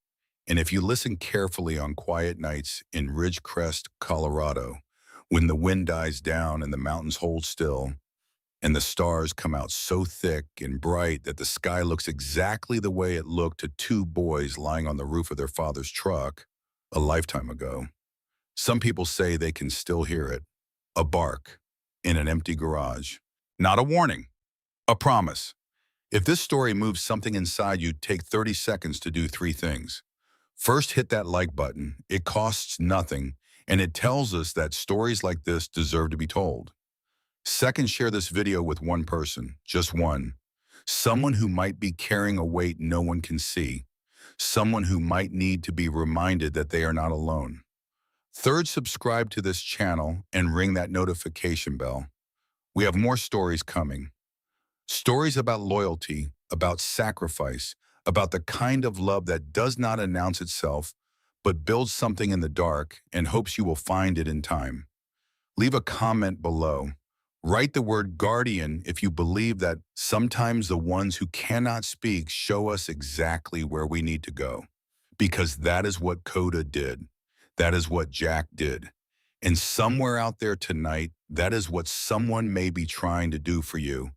And if you listen carefully on quiet nights in Ridgecrest, Colorado, when the wind dies down and the mountains hold still, and the stars come out so thick and bright that the sky looks exactly the way it looked to two boys lying on the roof of their father's truck a lifetime ago. Some people say they can still hear it, a bark in an empty garage. Not a warning, a promise. If this story moves something inside you, take 30 seconds to do 3 things. First, hit that like button. It costs nothing, and it tells us that stories like this deserve to be told. Second, share this video with one person, just one. Someone who might be carrying a weight no one can see. Someone who might need to be reminded that they are not alone. Third, subscribe to this channel and ring that notification bell. We have more stories coming. Stories about loyalty, about sacrifice, about the kind of love that does not announce itself, but builds something in the dark and hopes you will find it in time. Leave a comment below. Write the word guardian if you believe that sometimes the ones who cannot speak show us exactly where we need to go. Because that is what Coda did. That is what Jack did. And somewhere out there tonight, that is what someone may be trying to do for you.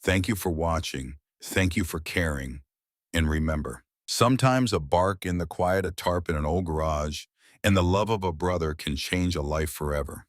Thank you for watching. Thank you for caring. And remember, sometimes a bark in the quiet, a tarp in an old garage, and the love of a brother can change a life forever.